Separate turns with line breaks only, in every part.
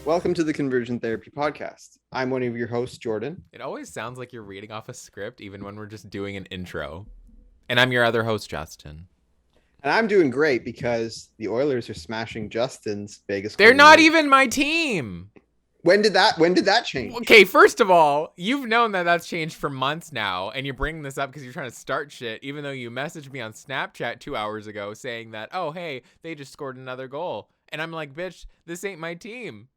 Welcome to the Conversion Therapy Podcast. I'm one of your hosts, Jordan.
It always sounds like you're reading off a script, even when we're just doing an intro. And I'm your other host, Justin.
And I'm doing great because the Oilers are smashing Justin's Vegas.
They're not even my team.
When did that change?
Okay, first of all, you've known that that's changed for months now, and you're bringing this up because you're trying to start shit, even though you messaged me on Snapchat 2 hours ago saying that, oh, hey, they just scored another goal. And I'm like, bitch, this ain't my team.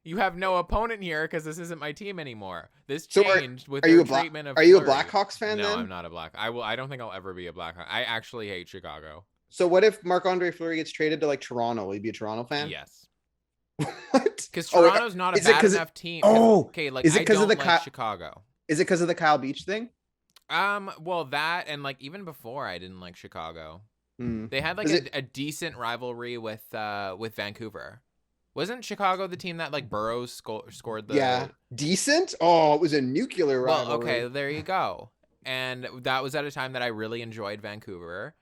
You have no opponent here because this isn't my team anymore. This changed with their treatment of
Are you a Blackhawks fan then?
No, I'm not a Black. I don't think I'll ever be a Blackhawk. I actually hate Chicago.
So what if Marc-Andre Fleury gets traded to like Toronto? Will you be a Toronto fan?
Yes.
What?
Because Toronto's not a bad enough team. Okay, like
is it because of the
Chicago?
Is it because of the Kyle Beach thing?
Well, that and like even before I didn't like Chicago. They had like a decent rivalry with Vancouver. Wasn't Chicago the team that like Burrows scored the?
Yeah, decent. Oh, it was a nuclear rivalry.
Well, okay, there you go. And that was at a time that I really enjoyed Vancouver,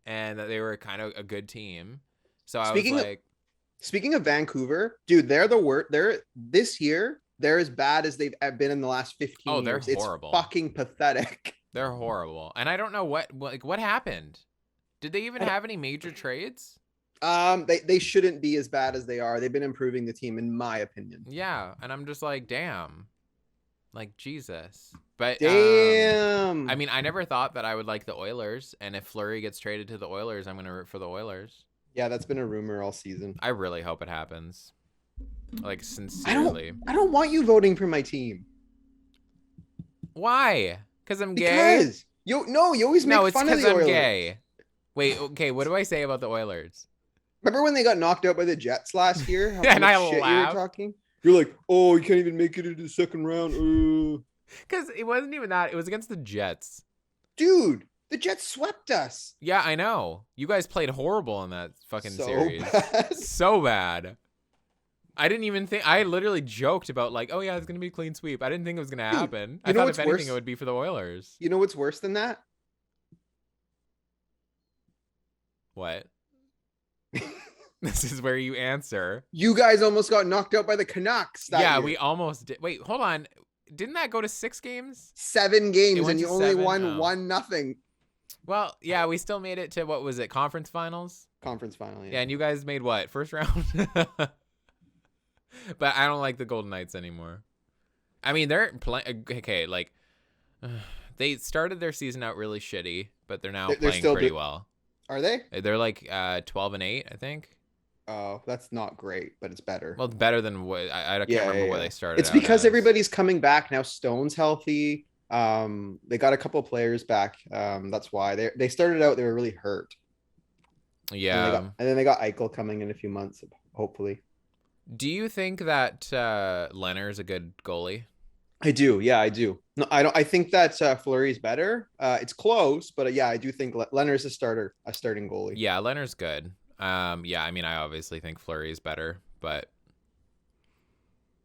and that they were kind of a good team. So I was like,
speaking of Vancouver, dude, they're the worst. This year. They're as bad as they've been in the last 15 years.
They're horrible.
It's fucking pathetic.
They're horrible, and I don't know what happened. Did they even have any major trades?
They shouldn't be as bad as they are. They've been improving the team, in my opinion.
Yeah, and I'm just like, damn, like Jesus. But
damn.
I mean, I never thought that I would like the Oilers, and if Fleury gets traded to the Oilers, I'm gonna root for the Oilers.
Yeah, that's been a rumor all season.
I really hope it happens. Like sincerely.
I don't want you voting for my team.
Why? Because I'm gay.
Because you always make fun of the Oilers. I'm gay.
Wait, okay, what do I say about the Oilers?
Remember when they got knocked out by the Jets last year? How
and I
shit
laughed.
You were talking? You're like, oh, you can't even make it into the second round.
Because it wasn't even that. It was against the Jets.
Dude, the Jets swept us.
Yeah, I know. You guys played horrible in that fucking series.
Bad.
So bad. I didn't even think. I literally joked about like, oh yeah, it's gonna be a clean sweep. I didn't think it was gonna happen. I thought if anything, it would be for the Oilers.
You know what's worse than that?
What? This is where you answer.
You guys almost got knocked out by the Canucks.
Yeah,
year.
We almost did. Wait, hold on. Didn't that go to 6 games?
7 games, and you only won 1-0.
Well, yeah, we still made it to, what was it, conference finals?
Conference final, yeah.
Yeah, and you guys made what, first round? But I don't like the Golden Knights anymore. I mean, they're playing, okay, like, they started their season out really shitty, but they're now playing pretty well.
Are they?
They're like 12-8, I think.
Oh, that's not great, but it's better.
Well, it's better than what I can't remember where they started.
It's because everybody's coming back now. Stone's healthy. They got a couple players back. That's why they started out. They were really hurt.
Yeah,
and then they got Eichel coming in a few months, hopefully.
Do you think that Leonard's a good goalie?
I do. Yeah, I do. No, I don't. I think that Fleury's better. It's close, but yeah, I do think Leonard's a starting goalie.
Yeah, Leonard's good. Yeah, I mean, I obviously think Fleury's better, but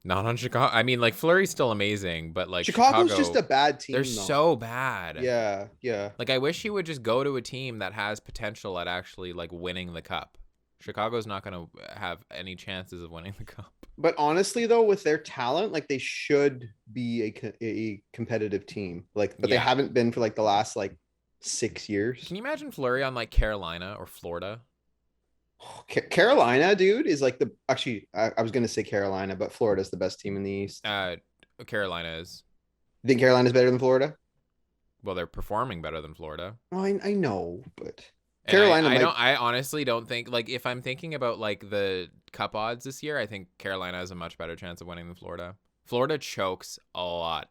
not on Chicago. I mean, like Fleury's still amazing, but like
Chicago's just a bad team.
They're so bad.
Yeah, yeah.
Like I wish he would just go to a team that has potential at actually like winning the cup. Chicago's not going to have any chances of winning the cup.
But honestly, though, with their talent, like they should be a competitive team. Like, but they haven't been for like the last like 6 years.
Can you imagine Fleury on like Carolina or Florida?
Carolina, dude, is like I was going to say Carolina, but Florida's the best team in the East.
Carolina is.
You think Carolina's better than Florida?
Well, they're performing better than Florida.
Well, I know, but Carolina.
I honestly don't think, like, if I'm thinking about like the cup odds this year, I think Carolina has a much better chance of winning than Florida. Florida chokes a lot.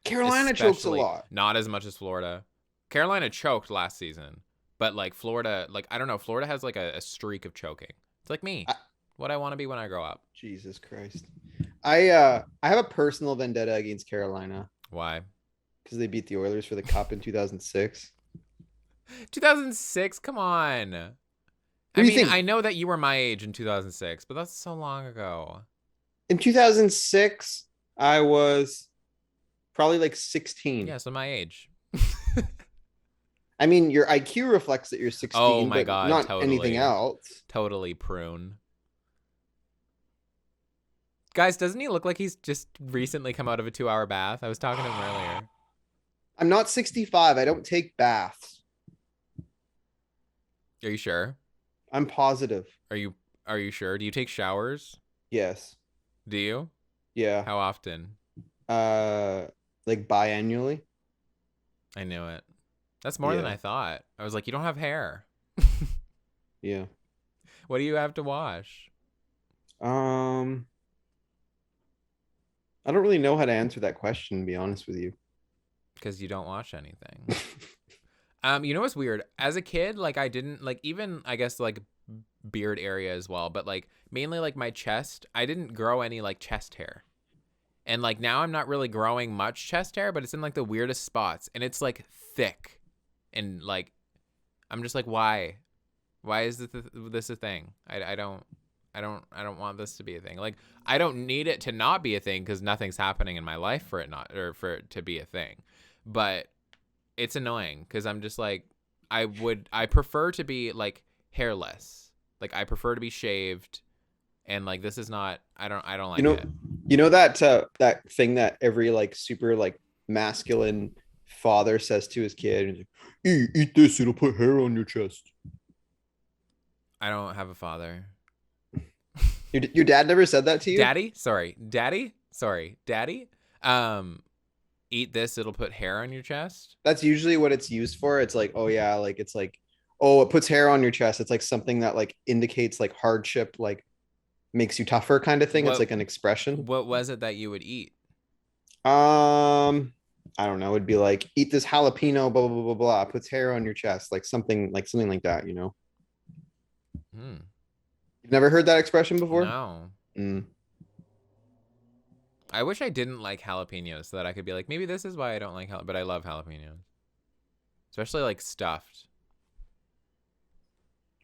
Carolina chokes a lot.
Not as much as Florida. Carolina choked last season, but like Florida, like I don't know, Florida has like a streak of choking. It's like me. What I want to be when I grow up.
Jesus Christ. I have a personal vendetta against Carolina.
Why?
Because they beat the Oilers for the cup in 2006.
2006? Come on. I mean, I know that you were my age in 2006, but that's so long ago.
In 2006, I was probably like 16.
Yeah, so my age.
I mean, your IQ reflects that you're 16.
Oh my God,
not
totally.
Anything else.
Totally prune. Guys, doesn't he look like he's just recently come out of a 2-hour bath? I was talking to him earlier.
I'm not 65. I don't take baths.
Are you sure?
I'm positive.
Are you are you sure? Do you take showers?
Yes.
Do you?
Yeah.
How often?
Uh, like biannually.
I knew it. That's more than
Yeah.
I thought. I was like, you don't have hair.
Yeah.
What do you have to wash?
Um, I don't really know how to answer that question, to be honest with you.
Because you don't wash anything. You know what's weird? As a kid, like I didn't like even I guess like beard area as well, but like mainly like my chest, I didn't grow any like chest hair. And like now I'm not really growing much chest hair, but it's in like the weirdest spots and it's like thick. And like I'm just like why? Why is this a thing? I don't want this to be a thing. Like I don't need it to not be a thing cuz nothing's happening in my life for it not or for it to be a thing. But it's annoying because I'm just like I prefer to be like hairless. Like I prefer to be shaved and like this is not I don't
You
like
know,
it.
you know that thing that every like super like masculine father says to his kid, he's like, eat this, it'll put hair on your chest.
I don't have a father.
Your dad never said that to you?
Daddy? Sorry. Daddy? Sorry. Daddy? Um Eat this, it'll put hair on your chest.
That's usually what it's used for. It's like, oh yeah, like it's like, oh, it puts hair on your chest. It's like something that like indicates like hardship, like makes you tougher kind of thing. It's
What
like an expression.
what was it that you would eat?
Um, I don't know. It'd be like, eat this jalapeno, blah blah blah blah blah. Puts hair on your chest, like something like that. You know,
Hmm.
you've never heard that expression before?
No.
Mm.
I wish I didn't like jalapenos so that I could be like, maybe this is why I don't like but I love jalapenos. Especially like stuffed.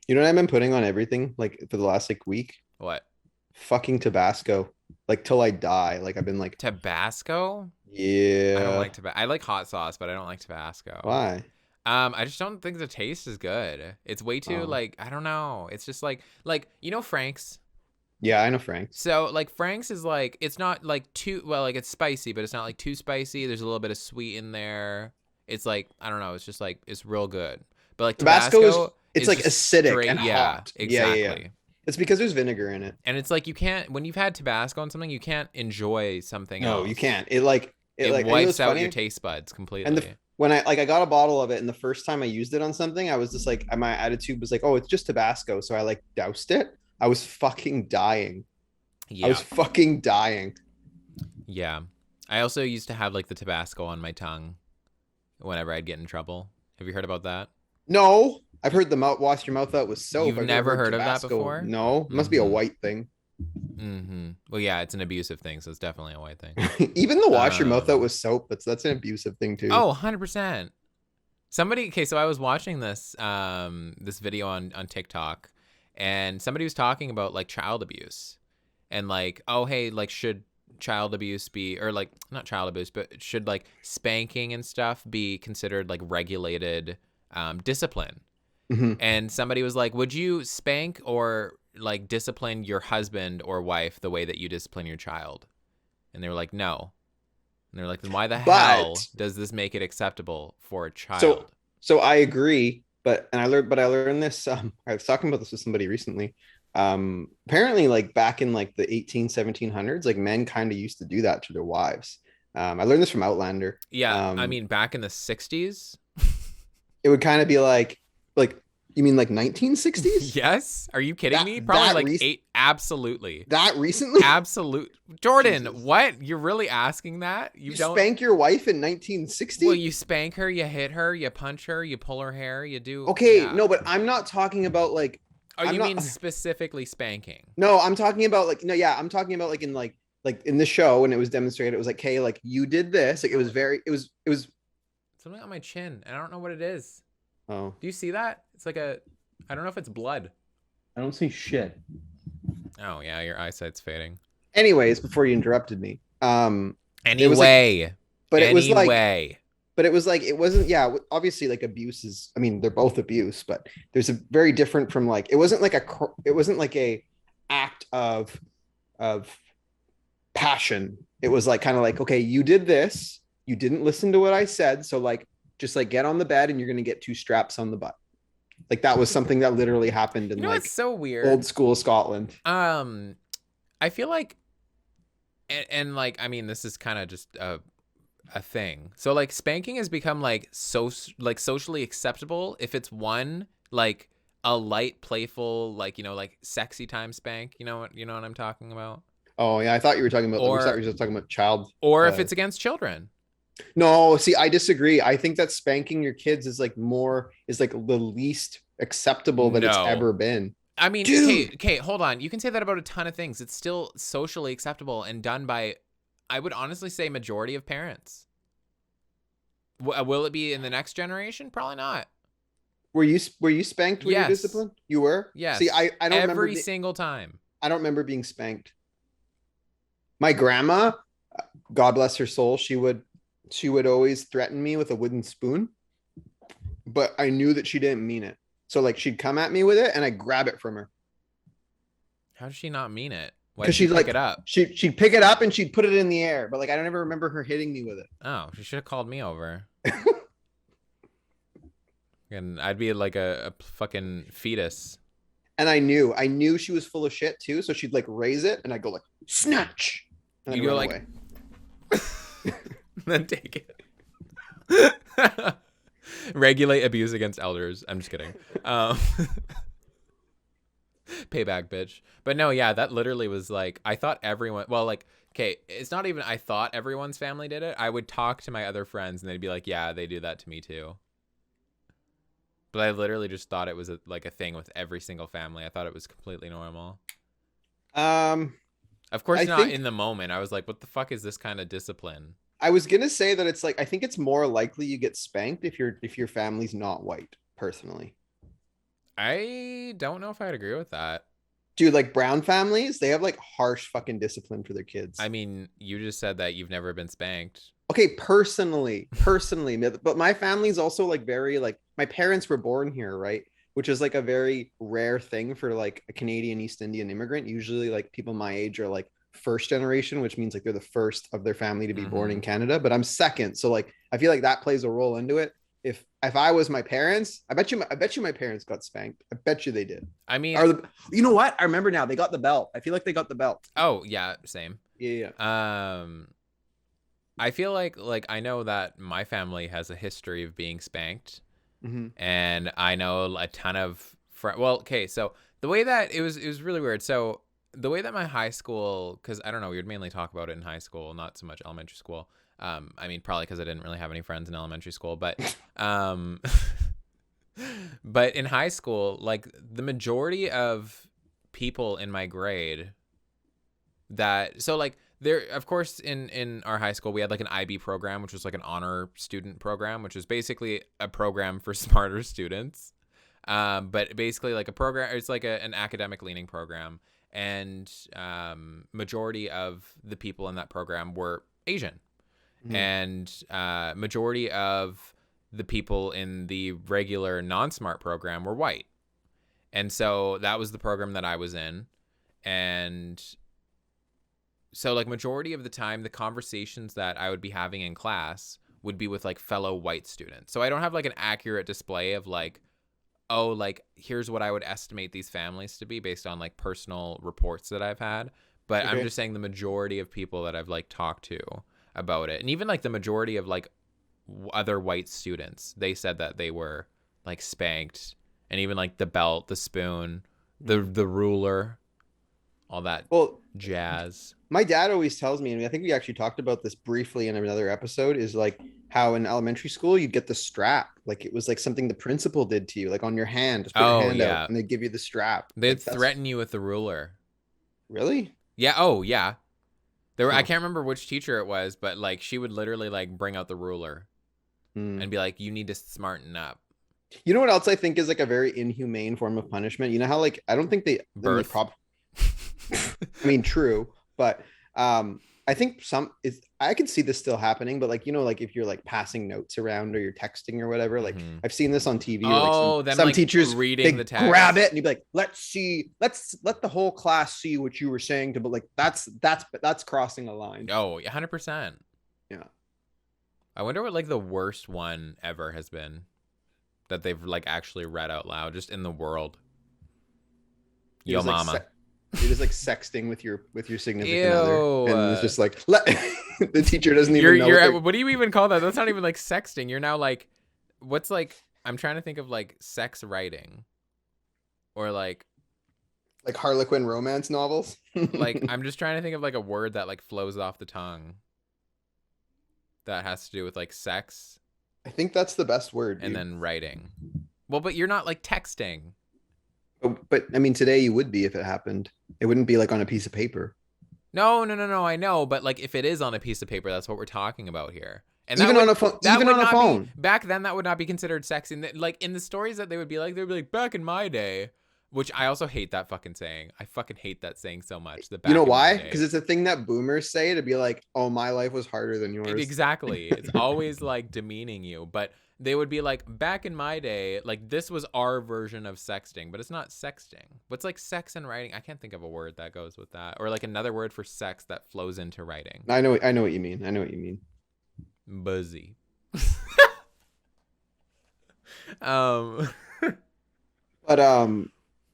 You know what I've been putting on everything like for the last like week?
What?
Fucking Tabasco, like till I die. Like I've been like,
Tabasco? I don't
yeah.
like Tabasco. I like hot sauce, but I don't like Tabasco.
Why?
I just don't think the taste is good. It's way too
Oh,
like I don't know. It's just like you know Frank's.
yeah, I know Frank's.
So like Frank's is like it's not like too well like it's spicy, but it's not like too spicy. There's a little bit of sweet in there. It's like I don't know. It's just like it's real good. But like
Tabasco is
Tabasco
it's
is
like
just
acidic
straight.
and
Yeah,
hot. Yeah, yeah, yeah.
exactly.
It's because there's vinegar in it.
And it's like you can't when you've had Tabasco on something, you can't enjoy something
No, you
else.
can't. It
It
like, and you know
wipes
what's
out your
funny?
taste buds
And
completely.
when I got a bottle of it, and the first time I used it on something, I was just like, my attitude was like, oh, it's just Tabasco. So I like doused it. I was fucking dying. I was
Yeah.
fucking dying.
Yeah. I also used to have like the Tabasco on my tongue whenever I'd get in trouble. Have you heard about that?
No, I've heard the mouth wash your mouth out with soap.
You've
I've never
never
heard
heard of that
Tabasco.
before?
No, it must be a
Mm-hmm.
white thing.
Mm-hmm. Well, yeah, it's an abusive thing, so it's definitely a white thing.
Even the wash your mouth out
Um,
with soap, that's an abusive thing too.
oh, 100%. Somebody, okay, so I was watching this video on TikTok and somebody was talking about like child abuse and like, oh, hey, like should child abuse be or like not child abuse, but should like spanking and stuff be considered like regulated discipline?
Mhm.
And somebody was like, would you spank or like discipline your husband or wife the way that you discipline your child? And they were like, no. And they're like, then why the hell
But
does this make it acceptable for a
so
child?
so I agree, but I learned this. I was talking about this with somebody recently. Apparently, like back in like the 1700s, like men kind of used to do that to their wives. I learned this from Outlander.
Yeah, I
Um,
mean, back in the 60s?
it would kind of be like you mean like 1960s?
Yes? Are you kidding
That
me? Probably
that
like
re-
eight. Absolutely.
that recently?
Absolute. Jordan,
Jesus.
what? You're really asking that? You
You
don't.
spank your wife in
Well,
1960?
you spank her, you hit her, you punch her, you pull her hair, you do.
Okay,
Yeah.
no, but I'm not talking about like
Oh,
I'm
you
not
mean specifically spanking?
no, I'm talking about like no, yeah, I'm talking about like in the show when it was demonstrated, it was like, hey, like you did this. Like it was very it was
Something on my chin. And I don't know what it is.
oh,
Do you see that? It's like a. I don't know if it's blood.
I don't see shit.
Oh, yeah, your eyesight's fading.
Anyways, before you interrupted me, it was like,
Anyway.
but it was like,
Anyway.
but it was like, it wasn't, yeah, obviously like abuse is, I mean, they're both abuse, but there's a very different from like, it wasn't like a act of passion. It was like kind of like, okay, you did this, you didn't listen to what I said, so like just like get on the bed and you're gonna get two straps on the butt. Like that was something that literally happened in
You know what's
like
so
old
weird?
school Scotland.
I feel like, and like, I mean, this is kind of just a thing. So like spanking has become like like socially acceptable if it's one like a light, playful, like, you know, like sexy time spank. You know what I'm talking about?
Oh yeah, I thought you were talking about. We thought
Or
you were just talking about child.
or if it's against children.
No, see, I disagree. I think that spanking your kids is like more is like the least acceptable that it's
No.
ever been,
I mean, okay,
dude.
okay, hold on. You can say that about a ton of things. It's still socially acceptable and done by, I would honestly say, majority of parents. Will it be in the next generation? Probably not.
Were you spanked when you're
Yes.
disciplined? You were. See,
Yes.
I don't remember.
Every single time.
I don't remember being spanked. My grandma, God bless her soul, she would always threaten me with a wooden spoon, but I knew that she didn't mean it. So like she'd come at me with it and I grab it from her.
How does she not mean it? Why
Because
did you
she'd
pick
like
it up?
she'd pick it up and she'd put it in the air, but like I don't ever remember her hitting me with it.
Oh, she should have called me over. And I'd be like a fucking fetus.
And I knew she was full of shit too. So she'd like raise it and I'd go like snatch and then
You go
run
like,
away.
then take it. Regulate abuse against elders. I'm just kidding. Payback, bitch. But no, yeah, that literally was like, I thought everyone, well, like, okay, it's not even I thought everyone's family did it. I would talk to my other friends and they'd be like, yeah, they do that to me too. But I literally just thought it was like a thing with every single family. I thought it was completely normal.
Um,
Of course,
I
not
think
in the moment. I was like, what the fuck is this kind of discipline?
I was gonna say that it's like I think it's more likely you get spanked if your family's not white, personally.
I don't know if I'd agree with that.
Dude, like brown families, they have like harsh fucking discipline for their
I
kids.
mean, you just said that you've never been spanked.
Okay, personally, but my family's also like very like my parents were born here, right? Which is like a very rare thing for like a Canadian East Indian immigrant. Usually, like people my age are like first generation, which means like they're the first of their family to be born
Mm-hmm.
in Canada. But I'm second, so like I feel like that plays a role into it. If I was my parents, I bet you my parents got spanked. I bet you they did.
I mean,
Or you know what? I remember now. They got the belt. I feel like they got the belt.
oh yeah, same.
Yeah,
Um, I feel like I know that my family has a history of being spanked,
yeah. Mm-hmm.
and I know a ton of well, okay, so the way that it was really weird. So the way that my high school, because I don't know, we would mainly talk about it in high school, not so much elementary school. I mean, probably because I didn't really have any friends in elementary school, but um, but in high school, like the majority of people in my grade that so like there of course in our high school we had like an IB program, which was like an honor student program, which is basically a program for smarter students. But basically like a program, it's like an academic leaning program, and majority of the people in that program were Asian,
Mm-hmm.
and majority of the people in the regular non-smart program were white. And so that was the program that I was in. And so like majority of the time the conversations that I would be having in class would be with like fellow white students. So I don't have like an accurate display of like, oh, like here's what I would estimate these families to be based on like personal reports that I've had. But I'm
Okay.
just saying the majority of people that I've like talked to about it, and even like the majority of like other white students, they said that they were like spanked, and even like the belt, the spoon, the ruler, all that
Well,
jazz.
my dad always tells me, and I think we actually talked about this briefly in another episode, is like how in elementary school you'd get the strap. Like it was like something the principal did to you, like on your hand. Just put your
Oh
hand out
yeah,
and they give you the strap.
they'd
Like that's
threaten you with the ruler.
really?
Yeah. Oh yeah. There were, I
Huh.
can't remember which teacher it was, but like she would literally like bring out the ruler
Hmm.
and be like, "You need to smarten up."
You know what else I think is like a very inhumane form of punishment? You know how like I don't think they, I mean,
Birth.
I mean, true, but I think some is I can see this still happening, but like like if you're like passing notes around or you're texting or whatever, like
Mm-hmm.
I've seen this on TV where like some
Oh, them
some
like
teachers
reading the
they grab
text.
it and you'd be like, let's see, let's let the whole class see what you were saying to, but like that's crossing a line.
Oh, 100%.
Yeah.
I wonder what like the worst one ever has been that they've like actually read out loud just in the world.
You're
Yo
just like
mama.
you're just like sexting with your significant other,
Ew.
and it's just like let the teacher doesn't
You're
even know
you're
what
at,
they're
what do you even call that? That's not even like sexting. You're now like what's like I'm trying to think of like sex writing or
like Harlequin romance novels.
like I'm just trying to think of like a word that like flows off the tongue that has to do with like sex
I think that's the best word,
and
dude.
then writing. Well, but you're not like texting.
But I mean, today you would be if it happened. It wouldn't be like on a piece of paper.
No, no, no, no. I know, but like if it is on a piece of paper, that's what we're talking about here. And
Even on a phone,
that
even
would
on a
not be
phone.
back then. That would not be considered sex. Like in the stories that they'd be like back in my day, which I also hate that fucking saying. I fucking hate that saying so much. The
You know
back in my
why? Because
day.
it's a thing that boomers say to be like, "Oh, my life was harder than yours."
Exactly. It's always like demeaning you, but they would be like back in my day, like this was our version of sexting, but it's not sexting. What's like sex and writing? I can't think of a word that goes with that, or like another word for sex that flows into writing.
I know what you mean. I know what you mean.
Buzzy. um
But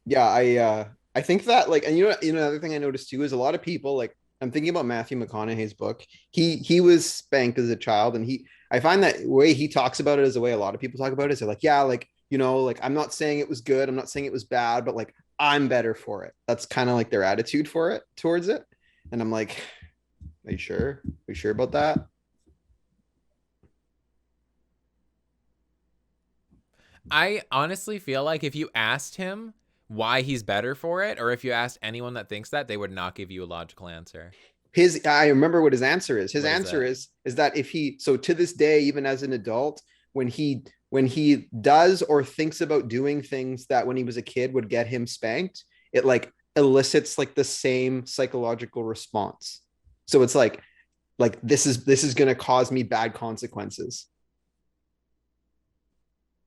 yeah, I think that like, and another thing I noticed too is a lot of people like I'm thinking about Matthew McConaughey's book. He was spanked as a child, and I find that way he talks about it is the way a lot of people talk about it. So like, yeah, like like I'm not saying it was good, I'm not saying it was bad, but like I'm better for it. That's kind of like their attitude for it towards it. And I'm like, are you sure? Are you sure about that?
I honestly feel like if you asked him why he's better for it, or if you asked anyone that thinks that, they would not give you a logical answer.
His I remember what his answer is. His
What is
answer
that?
is that if he so to this day, even as an adult, when he does or thinks about doing things that when he was a kid would get him spanked, it like elicits like the same psychological response. So it's like this is gonna cause me bad consequences.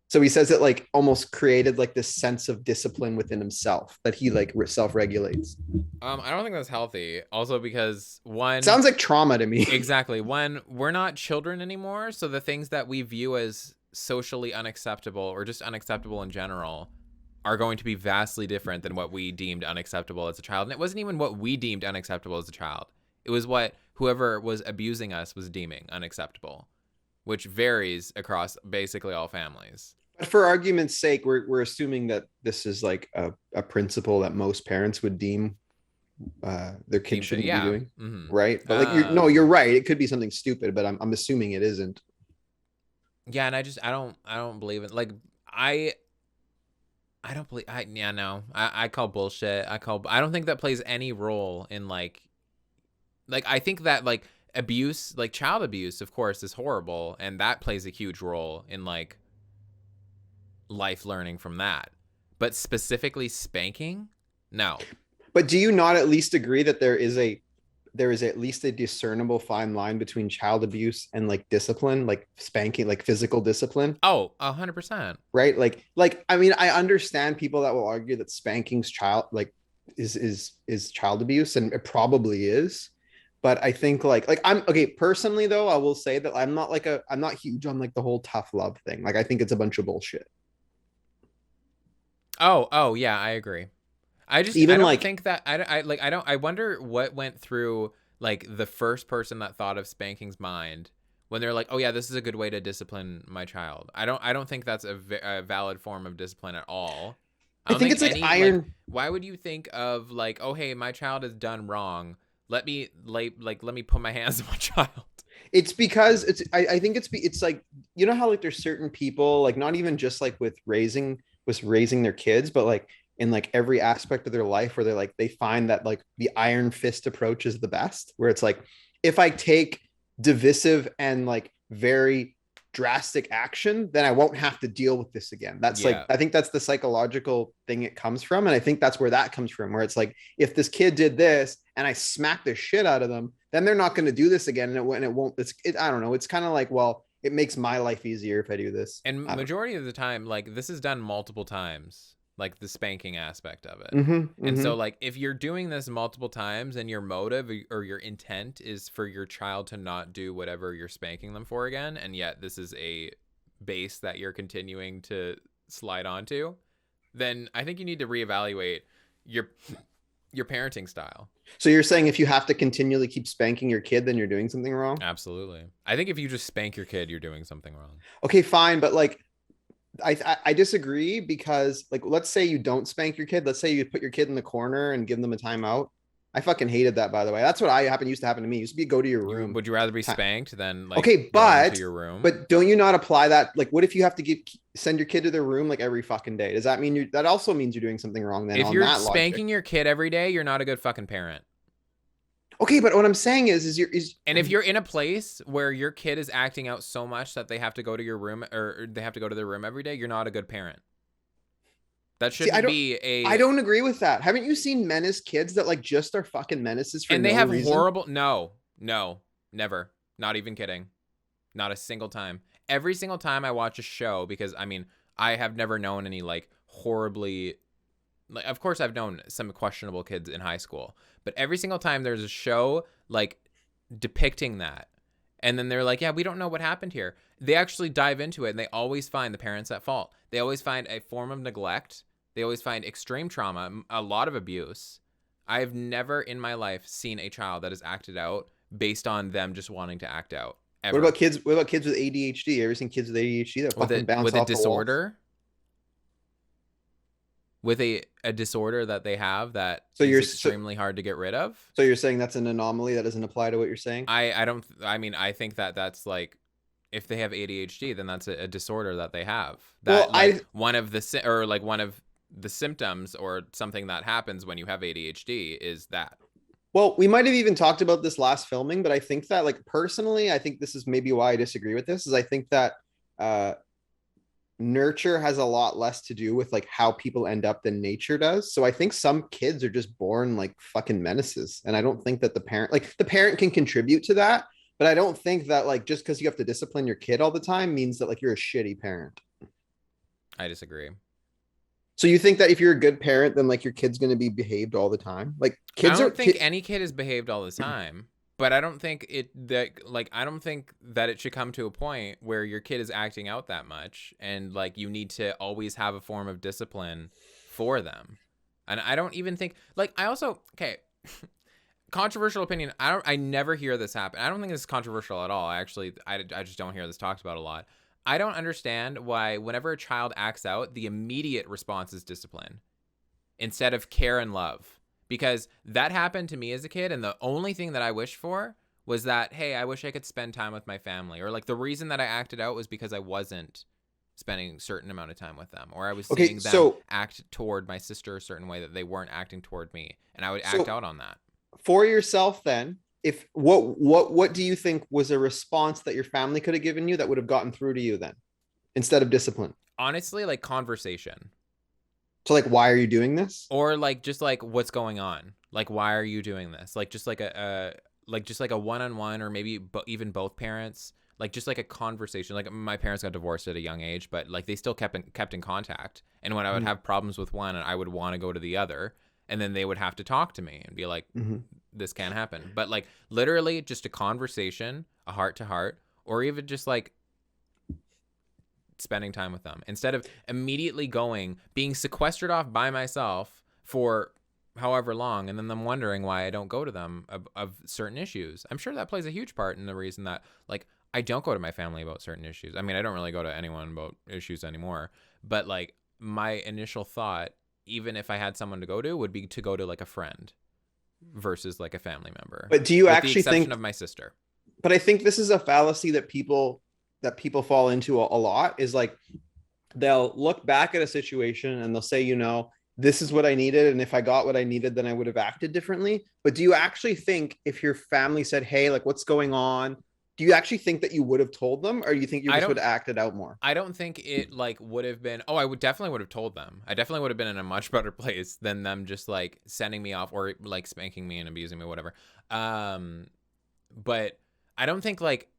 So he says it like almost created like this sense of discipline within himself that he like self-regulates.
I don't think that's healthy. Also because one,
Sounds like trauma to me.
exactly, one, we're not children anymore, so the things that we view as socially unacceptable or just unacceptable in general are going to be vastly different than what we deemed unacceptable as a child. And it wasn't even what we deemed unacceptable as a child. It was what whoever was abusing us was deeming unacceptable, which varies across basically all families.
But for argument's sake, we're assuming that this is like a principle that most parents would deem their kid
Deemed it,
shouldn't be
yeah.
doing,
Mm-hmm.
right? But like you're right. It could be something stupid, but I'm assuming it isn't.
Yeah, and I don't believe it. Like I I don't believe I yeah no I call bullshit. I don't think that plays any role in like I think that like abuse, like child abuse, of course, is horrible, and that plays a huge role in like life learning from that. But specifically spanking, no.
But do you not at least agree that there is at least a discernible fine line between child abuse and like discipline, like spanking, like physical discipline,
Oh, 100%.
right? Like I mean, I understand people that will argue that spanking's child like is child abuse, and it probably is. But I think like I'm okay personally though, I will say that I'm not huge on like the whole tough love thing. Like I think it's a bunch of bullshit.
Oh yeah, I agree. I
Even
don't
like
think that I don't I wonder what went through like the first person that thought of spanking's mind when they're like, "Oh yeah, this is a good way to discipline my child." I don't think that's a valid form of discipline at all. I
I
don't
think
think
it's like
any like
iron.
why would you think of like, "Oh hey, my child has done wrong. Let me put my hands on my child."
It's because I think it's like how like there's certain people like not even just like with raising their kids, but like in like every aspect of their life where they find that like the iron fist approach is the best, where it's like if I take divisive and like very drastic action, then I won't have to deal with this again. That's like,
Yeah.
I think that's the psychological thing it comes from. And I think that's where that comes from, where it's like, if this kid did this and I smack the shit out of them, then they're not going to do this again. And it won't, I don't know. It's kind of like, well, it makes my life easier if I do this.
And
I don't
majority of the time, like this is done multiple times, like the spanking aspect of it.
know. Mm-hmm,
And
mm-hmm.
so like if you're doing this multiple times and your motive or your intent is for your child to not do whatever you're spanking them for again, and yet this is a base that you're continuing to slide onto, then I think you need to reevaluate your your parenting style.
So you're saying if you have to continually keep spanking your kid, then you're doing something wrong?
Absolutely. I think if you just spank your kid, you're doing something wrong.
Okay, fine. But like, I disagree because like let's say you don't spank your kid. Let's say you put your kid in the corner and give them a timeout. I fucking hated that, by the way. That's what I happened used to happen to me. It used to be go to your
You
room.
would you rather be spanked than like
Okay,
going into your room?
but don't you not apply that? Like, what if you have to send your kid to their room like every fucking day? Does that mean you? That also means you're doing something wrong then
If
on
you're
that logic.
spanking your kid every day, you're not a good fucking parent.
Okay, but what I'm saying is
And if you're in a place where your kid is acting out so much that they have to go to your room or they have to go to their room every day, you're not a good parent. That
see,
shouldn't be
I
a.
don't agree with that. Haven't you seen menace kids that like just are fucking menaces for
And they
no
have
reason?
horrible. No, no, never. Not even kidding. Not a single time. Every single time I watch a show, because I mean, I have never known any like horribly. Like, of course, I've known some questionable kids in high school, but every single time there's a show like depicting that, and then they're like, yeah, we don't know what happened here. They actually dive into it and they always find the parents at fault. They always find a form of neglect. They always find extreme trauma, a lot of abuse. I've never in my life seen a child that has acted out based on them just wanting to act out
What
ever.
about kids? What about kids with ADHD? You ever seen kids with ADHD that
With
fucking
it
bounce
with a
off the walls?
disorder, with a disorder that they have that
So
is
you're so,
extremely hard to get rid of.
so you're saying that's an anomaly that doesn't apply to what you're saying?
I don't I mean I think that that's like if they have ADHD then that's a disorder that they have,
Well,
that like one of the or like one of the symptoms or something that happens when you have ADHD is that.
we might have even talked about this last filming, but I think that like personally, I think this is maybe why I disagree with this is I think that uh nurture has a lot less to do with like how people end up than nature does. So I think some kids are just born like fucking menaces. And I don't think that the parent can contribute to that. But I don't think that like just because you have to discipline your kid all the time means that like you're a shitty parent.
I disagree.
So you think that if you're a good parent, then like your kid's going to be behaved all the time? Like
I
kids are
don't think any kid is behaved all the time, but I don't think I don't think that it should come to a point where your kid is acting out that much and like you need to always have a form of discipline for them. And I don't even think like I also okay, controversial opinion. I never hear this happen. I don't think this is controversial at all. I just don't hear this talked about a lot. I don't understand why whenever a child acts out, the immediate response is discipline instead of care and love. Because that happened to me as a kid, and the only thing that I wished for was that, hey, I wish I could spend time with my family. Or like the reason that I acted out was because I wasn't spending a certain amount of time with them, or I was
okay.
seeing them
So
act toward my sister a certain way that they weren't acting toward me, and I would act
so
out on that.
for yourself, then, if what do you think was a response that your family could have given you that would have gotten through to you then instead of discipline?
Honestly, like conversation.
So like, why are you doing this?
Or like just like what's going on, like why are you doing this, like just like a one-on-one, or maybe even both parents, like just like a conversation. Like my parents got divorced at a young age, but like they still kept in contact, and when I would
Mm-hmm.
have problems with one I would want to go to the other, and then they would have to talk to me and be like,
Mm-hmm.
this can't happen. But like literally just a conversation, a heart to heart, or even just like spending time with them instead of immediately being sequestered off by myself for however long, and then them wondering why I don't go to them of certain issues. I'm sure that plays a huge part in the reason that like I don't go to my family about certain issues. I mean, I don't really go to anyone about issues anymore, but like my initial thought, even if I had someone to go to, would be to go to like a friend versus like a family member,
But do you
with the
actually
exception
think?
of my sister.
But I think this is a fallacy that people fall into a lot. Is like they'll look back at a situation and they'll say, this is what I needed, and if I got what I needed, then I would have acted differently. But do you actually think if your family said, hey, like what's going on? Do you actually think that you would have told them, or do you think you
I
just would
don't
have acted out more?
I don't think it like would have been. Oh, I would definitely would have told them. I definitely would have been in a much better place than them just like sending me off or like spanking me and abusing me, whatever. Um, but I don't think like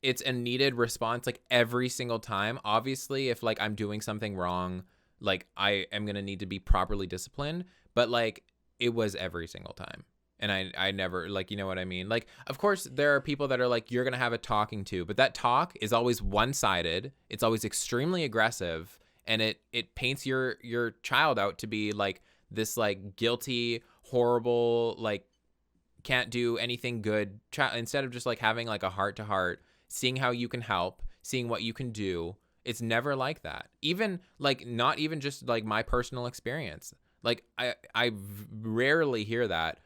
it's a needed response like every single time. Obviously, if like I'm doing something wrong, like I am gonna need to be properly disciplined. But like it was every single time. And I never like, you know what I mean? Like, of course, there are people that are like, you're gonna have a talking to, but that talk is always one sided. It's always extremely aggressive, and it paints your child out to be like this like guilty, horrible, like can't do anything good child, instead of just like having like a heart to heart, seeing how you can help, seeing what you can do. It's never like that. Even like not even just like my personal experience. Like I rarely hear that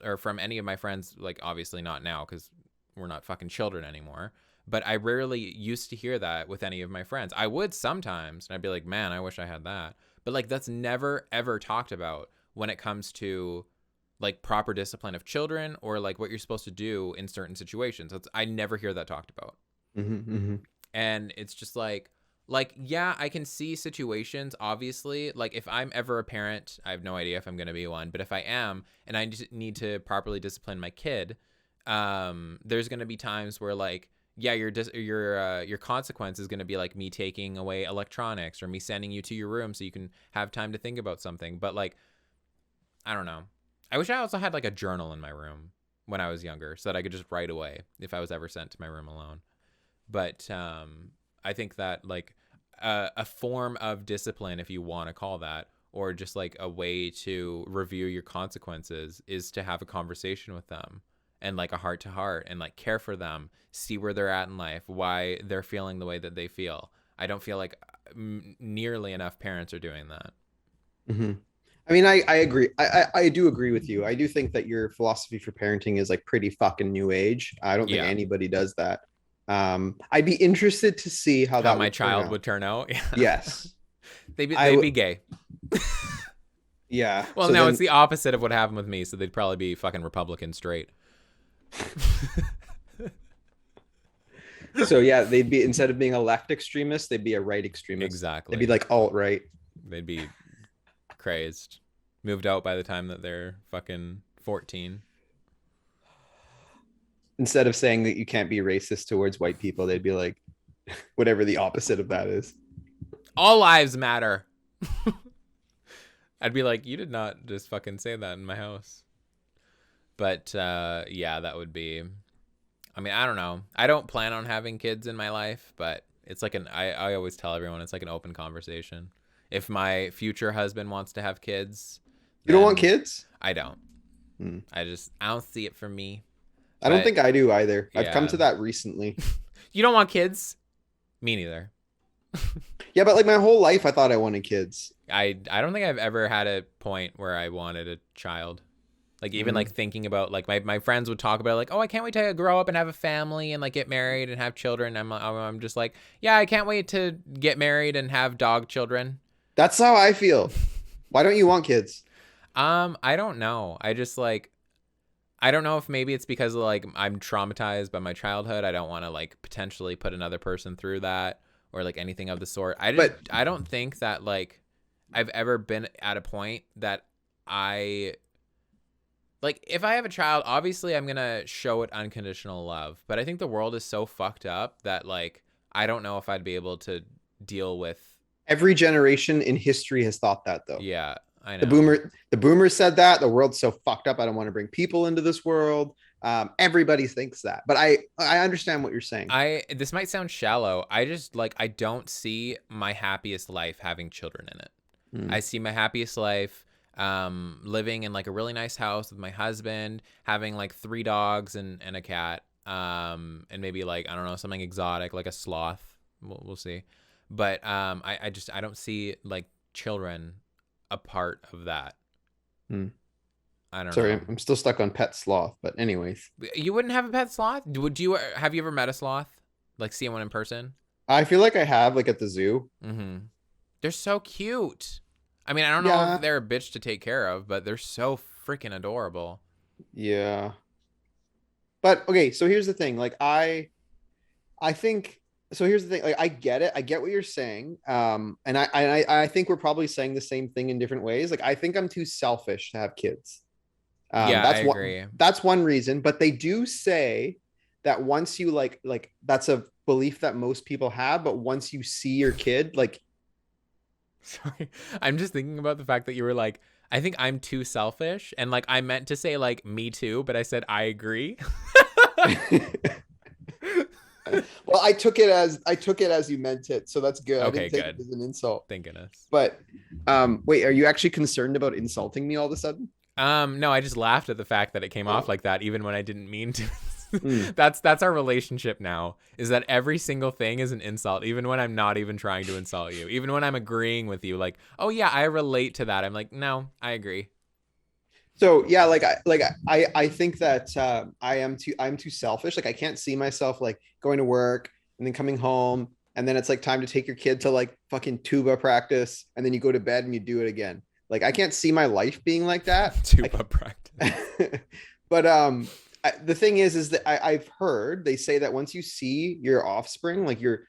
or from any of my friends, like obviously not now cuz we're not fucking children anymore. But I rarely used to hear that with any of my friends. I would sometimes, and I'd be like, "Man, I wish I had that." But like that's never ever talked about when it comes to like proper discipline of children or like what you're supposed to do in certain situations. I never hear that talked about.
Mm-hmm.
And it's just like yeah, I can see situations obviously, like if I'm ever a parent, I have no idea if I'm going to be one, but if I am and I just need to properly discipline my kid, there's going to be times where like yeah, your consequence is going to be like me taking away electronics or me sending you to your room so you can have time to think about something. But like I don't know. I wish I also had like a journal in my room when I was younger so that I could just write away if I was ever sent to my room alone. But I think that like a form of discipline, if you want to call that, or just like a way to review your consequences, is to have a conversation with them and like a heart to heart and like care for them, see where they're at in life, why they're feeling the way that they feel. I don't feel like nearly enough parents are doing that.
Mm-hmm. I mean, I agree. I do agree with you. I do think that your philosophy for parenting is like pretty fucking new age. I don't think
Yeah.
anybody does that. I'd be interested to see how
How
that
my
would turn
child
out.
would turn out.
Yes, I
They'd
would.
be gay.
Yeah.
Well,
So
no, it's
then,
the opposite of what happened with me. So they'd probably be fucking Republican straight.
so yeah, they'd be instead of being a left extremist, they'd be a right extremist. They'd be
Exactly.
like alt right.
They'd be crazed. Moved out by the time that they're fucking 14.
Instead of saying that you can't be racist towards white people, they'd be like whatever the opposite of that is.
All lives matter. I'd be like, you did not just fucking say that in my house. But yeah, that would be. I mean, I don't know. I don't plan on having kids in my life, but it's like I always tell everyone it's like an open conversation. If my future husband wants to have kids,
You don't want
then
kids?
I don't.
Hmm.
I don't see it for me.
I don't
But
think I do either. I've come
yeah.
to that recently.
You don't want kids? Me neither.
Yeah, but like my whole life, I thought I wanted kids.
I don't think I've ever had a point where I wanted a child. Like even like
Mm.
thinking about like my friends would talk about like, oh, I can't wait to grow up and have a family and like get married and have children. I'm just like, yeah, I can't wait to get married and have dog children.
That's how I feel. Why don't you want kids?
I don't know. I just like I don't know if maybe it's because like I'm traumatized by my childhood. I don't want to like potentially put another person through that or like anything of the sort.
But
I don't think that like I've ever been at a point that I like if I have a child, obviously I'm going to show it unconditional love, but I think the world is so fucked up that like I don't know if I'd be able to deal with.
every generation in history has thought that though.
Yeah, I
The
know.
boomers said that the world's so fucked up. I don't want to bring people into this world. Everybody thinks that, but I understand what you're saying.
I This might sound shallow. I just like I don't see my happiest life having children in it. I
Mm.
see my happiest life living in like a really nice house with my husband, having like 3 dogs and a cat, and maybe like I don't know, something exotic like a sloth. We'll see. But I just I don't see like children a part of that.
Mm.
I don't
Sorry,
know.
I'm still stuck on pet sloth. But anyways,
You wouldn't have a pet sloth? Would you? Have you ever met a sloth? Like see one in person?
I feel like I have like at the zoo.
Mm-hmm. They're so cute. I mean, I don't know if
Yeah,
they're a bitch to take care of, but they're so freaking adorable.
yeah. But okay, so here's the thing. Like I think so. Here's the thing. Like I get it. I get what you're saying. And I think we're probably saying the same thing in different ways. Like I think I'm too selfish to have kids.
Yeah, I
That's one.
agree.
That's one reason. But they do say that once you like that's a belief that most people have. But once you see your kid, like
Sorry. I'm just thinking about the fact that you were like, I think I'm too selfish. And like, I meant to say like me too, but I said I agree.
well, I took it as you meant it, so that's good. I
Okay,
didn't take it
good.
as an insult.
Thank goodness.
But wait, are you actually concerned about insulting me all of a sudden?
No, I just laughed at the fact that it came off
Oh.
like that, even when I didn't mean to.
Mm.
That's our relationship now. Is that every single thing is an insult, even when I'm not even trying to insult you, even when I'm agreeing with you. Like, oh yeah, I relate to that. I'm like, no, I agree.
So yeah, I think that I'm too selfish. Like I can't see myself like going to work and then coming home and then it's like time to take your kid to like fucking tuba practice and then you go to bed and you do it again. Like I can't see my life being like that.
Tuba practice.
But the thing is that I've heard they say that once you see your offspring, like your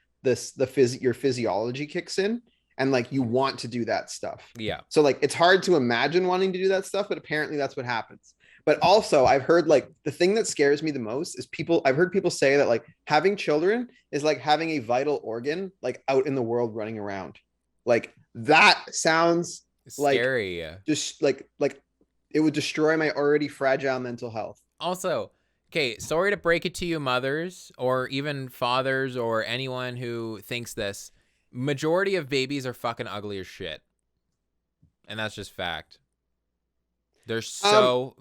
physiology kicks in, and like you want to do that stuff.
Yeah.
So like it's hard to imagine wanting to do that stuff, but apparently that's what happens. But also I've heard like the thing that scares me the most is I've heard people say that like having children is like having a vital organ like out in the world running around. Like that sounds like
Scary.
just like it would destroy my already fragile mental health.
Also, okay, sorry to break it to you, mothers, or even fathers, or anyone who thinks this. Majority of babies are fucking ugly as shit. And that's just fact. There's so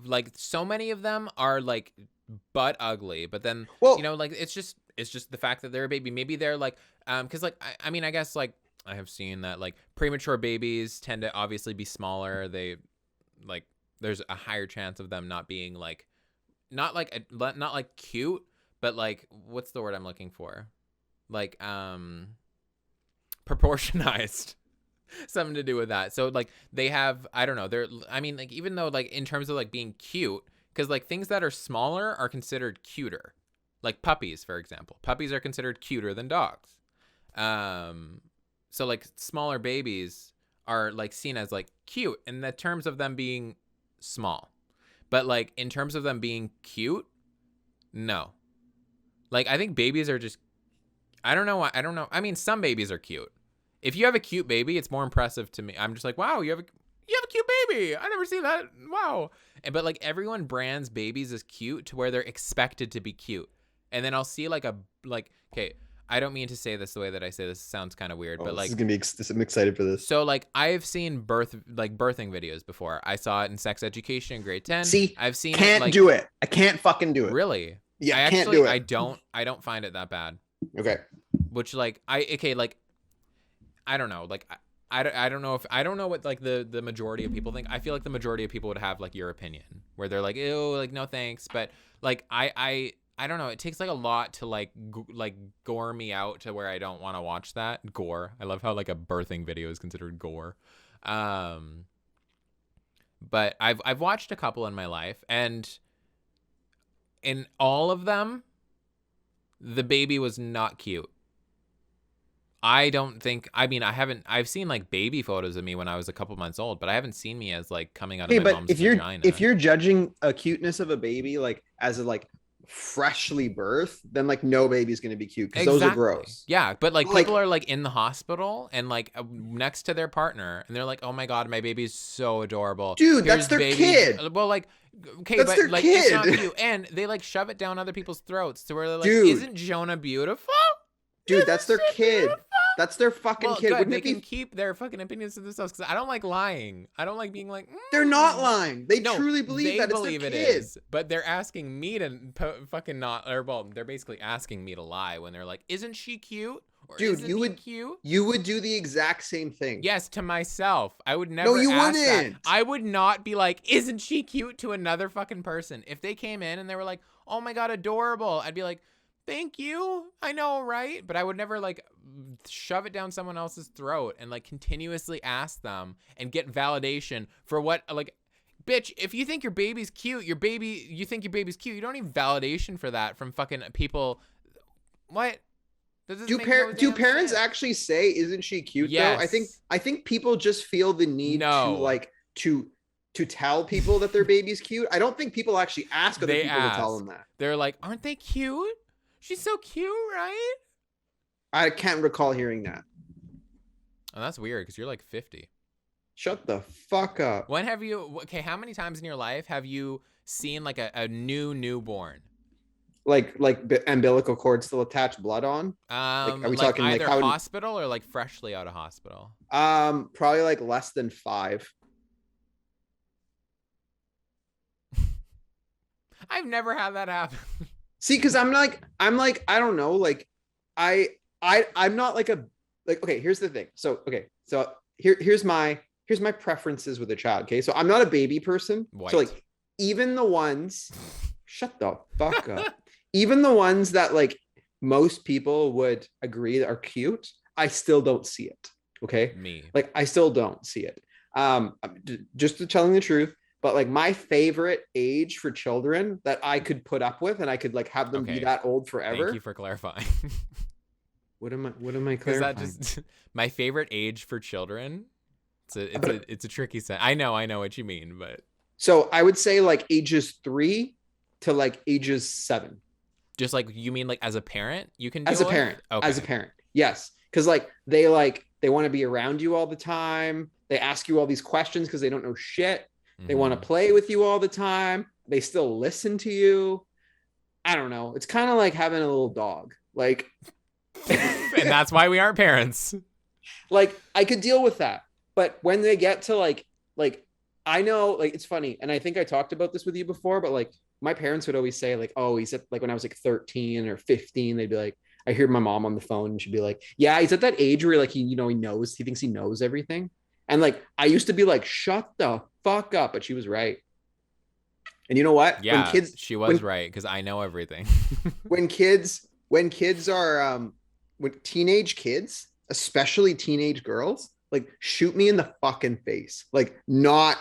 many of them are like butt ugly, but then
Well,
like it's just the fact that they're a baby. Maybe they're like because like I mean I guess like I have seen that like premature babies tend to obviously be smaller. They like there's a higher chance of them not being like not like cute, but like what's the word I'm looking for? Like proportionized. Something to do with that. So like they have I don't know, they're I mean like even though like in terms of like being cute, because like things that are smaller are considered cuter. Like puppies, for example. Puppies are considered cuter than dogs. So like smaller babies are like seen as like cute in the terms of them being small. But like in terms of them being cute, no. Like I think babies are just I don't know. I don't know. I mean, some babies are cute. If you have a cute baby, it's more impressive to me. I'm just like, wow, you have a cute baby. I never seen that. Wow. But like everyone brands babies as cute to where they're expected to be cute. And then I'll see like okay, I don't mean to say this the way that I say this. Sounds kind of weird, but
this
like
is gonna be. I'm excited for this.
so like I've seen birthing videos before. I saw it in sex education in grade 10.
See,
I've seen
can't
it like
do it. I can't fucking do it.
really.
Yeah,
I
can't
actually
do it.
I don't find it that bad.
Okay.
Which like like I don't know. Like I don't know if I don't know what like the majority of people think. I feel like the majority of people would have like your opinion where they're like, ew, like no thanks. But like I don't know. It takes like a lot to like gore me out to where I don't want to watch that. Gore. I love how like a birthing video is considered gore. But I've watched a couple in my life, and in all of them, the baby was not cute. I don't think. I mean, I've seen like baby photos of me when I was a couple months old, but I haven't seen me as like coming out of
Hey,
my
but
mom's vagina.
if you're judging a cuteness of a baby like as a like freshly birthed, then like no baby's gonna be cute because those are gross.
Yeah, but like
Like,
people are like in the hospital and like next to their partner, and they're like, "Oh my god, my baby's so adorable,
dude,
here's
that's their
baby."
kid.
Well, like, okay,
That's
but
their
like
kid.
it's not cute, and they like shove it down other people's throats to where they're like,
Dude.
"Isn't Jonah beautiful?
Dude,
Isn't
that's their
she
kid.
beautiful?"
That's their fucking
Well,
kid.
good.
Wouldn't
They
it be?
can keep their fucking opinions to themselves because I don't like lying. I don't like being like.
They're not lying. They
No,
truly believe
they
that
believe
it's
it
their kid.
is, but they're asking me to fucking not, or well, they're basically asking me to lie when they're like, "Isn't she cute?" Or
Dude,
"Isn't he cute?"
you would do the exact same thing.
Yes, to myself. I would
No,
never
you
ask that.
wouldn't.
I would not be like, "Isn't she cute?" to another fucking person. If they came in and they were like, "Oh my god, adorable," I'd be like, "Thank you. I know, right?" But I would never like shove it down someone else's throat and like continuously ask them and get validation for what like Bitch, if you think your baby's cute, you think your baby's cute. You don't need validation for that from fucking people. What? That doesn't make no
Do
damn
parents
sense.
actually say, "Isn't she cute?" Though
Yes.
I think people just feel the need to
No.
like to tell people that their baby's cute. I don't think people actually ask other
They
people to tell
ask.
them that.
They're like, aren't they cute? She's so cute, right?
I can't recall hearing that.
Oh, that's weird because you're like 50.
Shut the fuck up.
When have you, okay, how many times in your life have you seen like a new newborn?
Like umbilical cord still attached, blood on. Like, are we
Like
talking like
either
how?
hospital or like freshly out of hospital?
Probably like less than 5.
I've never had that happen.
See, because I'm like I don't know, like I'm not like a like okay. Here's the thing. So here's my preferences with a child. Okay, so I'm not a baby person. So
White.
like even the ones, shut the fuck up. Even the ones that like most people would agree that are cute, I still don't see it. Okay,
Me.
like I still don't see it. Just telling the truth. But like my favorite age for children that I could put up with and I could like have them be
Okay.
that old
Thank you
forever.
for clarifying.
What am I
Because that
clarifying?
just my favorite age for children.
But
It's a tricky set. I know what you mean, but
so I would say like ages 3 to like ages 7
just like you mean like as a parent you can
as a
deal with?
parent. As a
Okay.
parent, yes, because like they want to be around you all the time. They ask you all these questions because they don't know shit. They want to
Mm-hmm.
play with you all the time. They still listen to you. I don't know. It's kind of like having a little dog. Like
And that's why we aren't parents.
like I could deal with that. But when they get to like I know like it's funny, and I think I talked about this with you before, but like my parents would always say like, oh, he's at like when I was like 13 or 15, they'd be like, I hear my mom on the phone and she'd be like, yeah, he's at that age where like he thinks he knows everything. And like I used to be like, shut the fuck up, but she was right. And you know what?
Yeah, she was
When
right because I know everything.
when kids are when teenage kids, especially teenage girls, like shoot me in the fucking face. Like not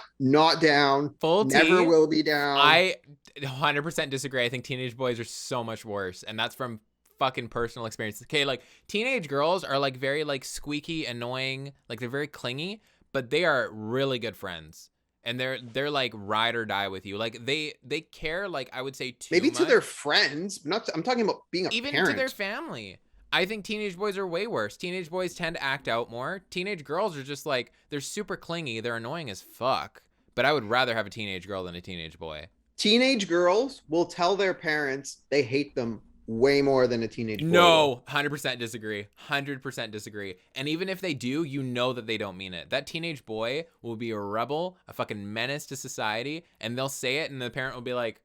down,
Full
never
T.
will be down.
I 100% disagree. I think teenage boys are so much worse, and that's from fucking personal experience. Okay, like teenage girls are like very like squeaky, annoying, like they're very clingy, but they are really good friends. And they're like ride or die with you. Like they care like I would say too
Maybe to
much.
their friends, but not I'm talking about being a
Even to their
parent.
family. I think teenage boys are way worse. Teenage boys tend to act out more. Teenage girls are just like they're super clingy. They're annoying as fuck. But I would rather have a teenage girl than a teenage boy.
Teenage girls will tell their parents they hate them way more than a teenage boy
No,
will.
100% disagree. 100% disagree. And even if they do, you know that they don't mean it. That teenage boy will be a rebel, a fucking menace to society, and they'll say it, and the parent will be like,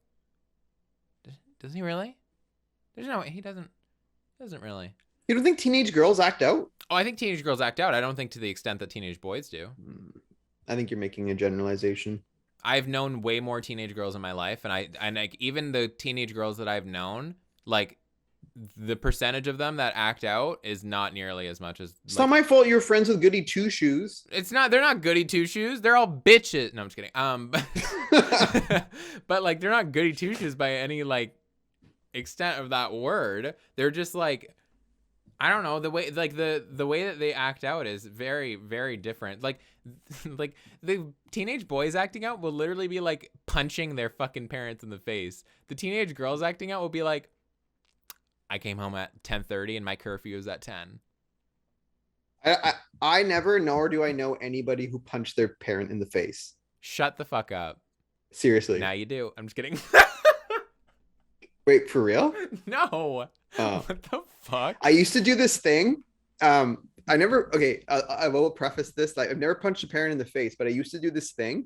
"Does he really? There's no way. He doesn't really."
You don't think teenage girls act out?
Oh, I think teenage girls act out. I don't think to the extent that teenage boys do.
I think you're making a generalization.
I've known way more teenage girls in my life, and like even the teenage girls that I've known, like the percentage of them that act out is not nearly as much as
It's not
like
my fault you're friends with Goody Two Shoes.
it's not. They're not goody two shoes. They're all bitches. No, I'm just kidding. But like they're not goody two shoes by any like extent of that word. They're just like I don't know the way like the way that they act out is very very different. Like like the teenage boys acting out will literally be like punching their fucking parents in the face. The teenage girls acting out will be like I came home at 10:30 and my curfew is at 10.
I never, nor do I know anybody who punched their parent in the face.
Shut the fuck up.
Seriously.
Now you do. I'm just kidding.
Wait, for real?
No.
Oh.
What the fuck?
I used to do this thing. I never, okay, I will preface this. Like, I've never punched a parent in the face, but I used to do this thing.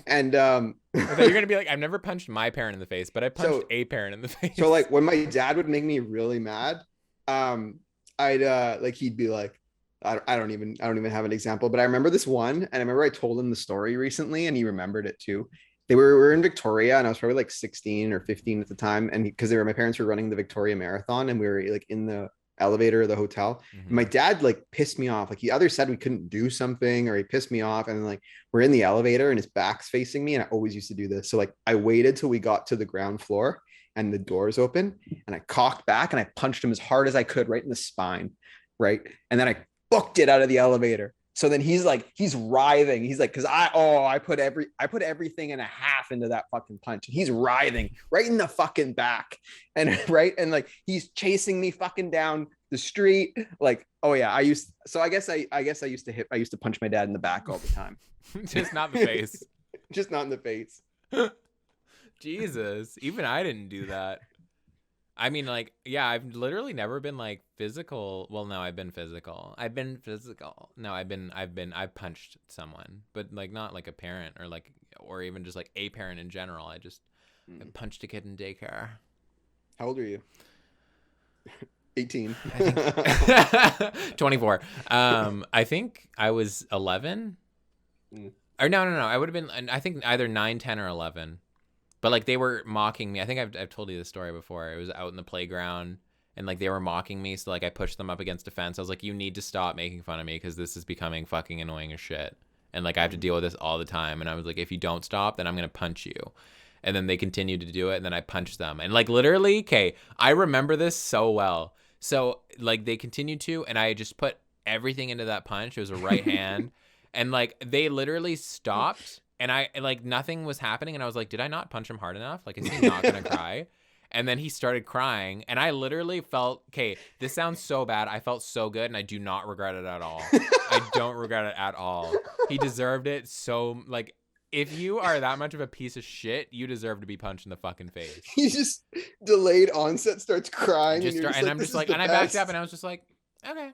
And
I thought you were gonna be like, I've never punched my parent in the face, but I punched
so,
a parent in the face.
so like when my dad would make me really mad, I'd like he'd be like, I don't even have an example, but I remember this one, and I remember I told him the story recently, and he remembered it too. We were in Victoria, and I was probably like 16 or 15 at the time, and because they were my parents were running the Victoria Marathon, and we were like in the elevator of the hotel. And my
Mm-hmm.
dad like pissed me off. Like he either said we couldn't do something or he pissed me off. And then like we're in the elevator and his back's facing me. And I always used to do this. So like I waited till we got to the ground floor and the doors open and I cocked back and I punched him as hard as I could right in the spine. Right. And then I booked it out of the elevator. So then he's writhing. He's like, I put everything and a half into that fucking punch. And he's writhing right in the fucking back. And right. And like he's chasing me fucking down the street. Like, oh yeah, I guess I used to punch my dad in the back all the time.
Just not the face.
Just not in the face.
Jesus, even I didn't do that. I mean, like, yeah, I've literally never been like physical. Well, no, I've been physical. I've been physical. No, I've punched someone, but like not like a parent or like, or even just like a parent in general. I punched a kid in daycare.
How old are you? 18.
I think 24. I think I was 11.
Mm.
Or no. I would have been, I think either 9, 10, or 11. But like they were mocking me. I think I've told you this story before. It was out in the playground and like they were mocking me. So like I pushed them up against a fence. I was like, you need to stop making fun of me because this is becoming fucking annoying as shit. And like I have to deal with this all the time. And I was like, if you don't stop, then I'm going to punch you. And then they continued to do it. And then I punched them. And like literally, okay, I remember this so well. So like they continued to, and I just put everything into that punch. It was a right hand. And like they literally stopped. And I like nothing was happening, and I was like, "Did I not punch him hard enough? Like, is he not gonna cry?" And then he started crying, and I literally felt, okay, this sounds so bad. I felt so good, and I do not regret it at all. I don't regret it at all. He deserved it so, like, if you are that much of a piece of shit, you deserve to be punched in the fucking face.
He just delayed onset starts crying, and you're just
And
like,
I'm
this
just
is
like,
the
and I backed up,
best.
and I was just like, okay.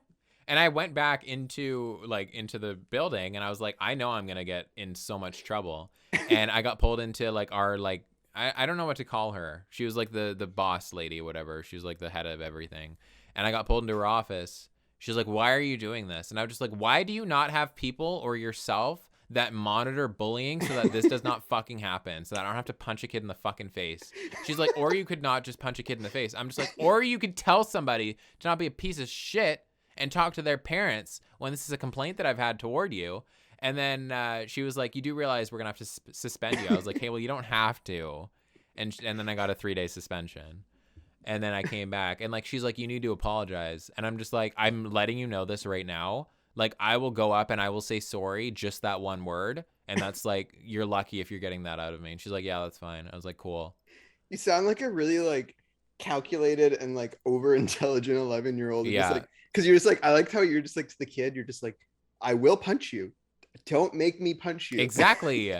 And I went back into the building, and I was like, I know I'm gonna get in so much trouble. And I got pulled into like our like I don't know what to call her. She was like the boss lady, whatever. She was like the head of everything. And I got pulled into her office. She's like, why are you doing this? And I was just like, why do you not have people or yourself that monitor bullying so that this does not fucking happen, so that I don't have to punch a kid in the fucking face? She's like, or you could not just punch a kid in the face. I'm just like, or you could tell somebody to not be a piece of shit and talk to their parents when this is a complaint that I've had toward you. And then she was like, you do realize we're going to have to suspend you. I was like, hey, well, you don't have to. And then I got a 3-day suspension. And then I came back. And like, she's like, you need to apologize. And I'm just like, I'm letting you know this right now. Like, I will go up and I will say sorry, just that one word. And that's like, you're lucky if you're getting that out of me. And she's like, yeah, that's fine. I was like, cool.
You sound like a really like calculated and like over intelligent 11-year-old. You're just
Yeah,
like, because you're just like, I liked how you're just like to the kid, you're just like, I will punch you. Don't make me punch you.
exactly.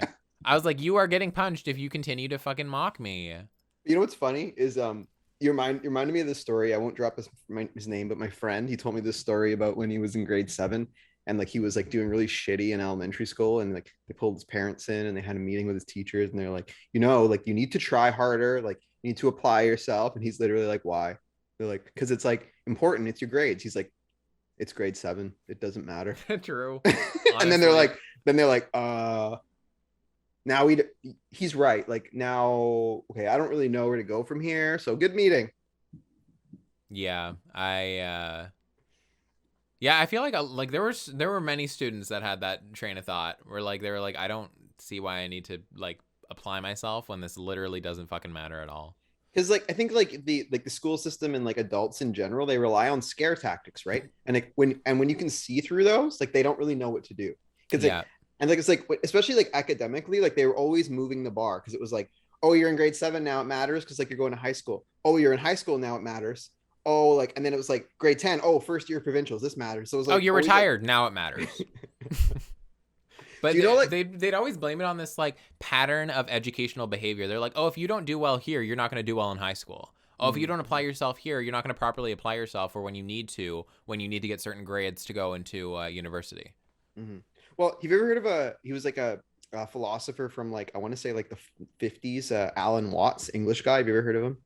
I was like, you are getting punched if you continue to fucking mock me.
You know what's funny is you reminded me of this story. I won't drop his name, but my friend, he told me this story about when he was in grade 7 and like he was like doing really shitty in elementary school, and like they pulled his parents in and they had a meeting with his teachers, and they're like, you know, like you need to try harder, like you need to apply yourself. And he's literally like, why? They're like, because it's like important, it's your grades. He's like, it's grade 7, it doesn't matter.
True.
And
Honestly.
then they're like, now he's right. Like now, okay, I don't really know where to go from here. So good meeting.
Yeah, yeah, I feel like there were many students that had that train of thought where like they were like, I don't see why I need to like apply myself when this literally doesn't fucking matter at all.
Because like I think like the school system and like adults in general, they rely on scare tactics, right? And like when you can see through those, like they don't really know what to do. Because like
Yeah.
and like it's like especially like academically, like they were always moving the bar because it was like, oh, you're in grade 7 now, it matters because like you're going to high school. Oh, you're in high school now, it matters. Oh, like and then it was like grade 10. Oh, first year provincials, this matters. So it was
Oh,
like
you're
always like,
retired. Now it matters.
do
But
you know like
they'd always blame it on this like pattern of educational behavior. They're like, oh, if you don't do well here, you're not going to do well in high school. Oh, if you
mm,
don't apply yourself here, you're not going to properly apply yourself for when you need to get certain grades to go into university.
mm-hmm. Well, have you ever heard of he was like a philosopher from like I want to say like the 50s, Alan Watts, English guy. Have you ever heard of him?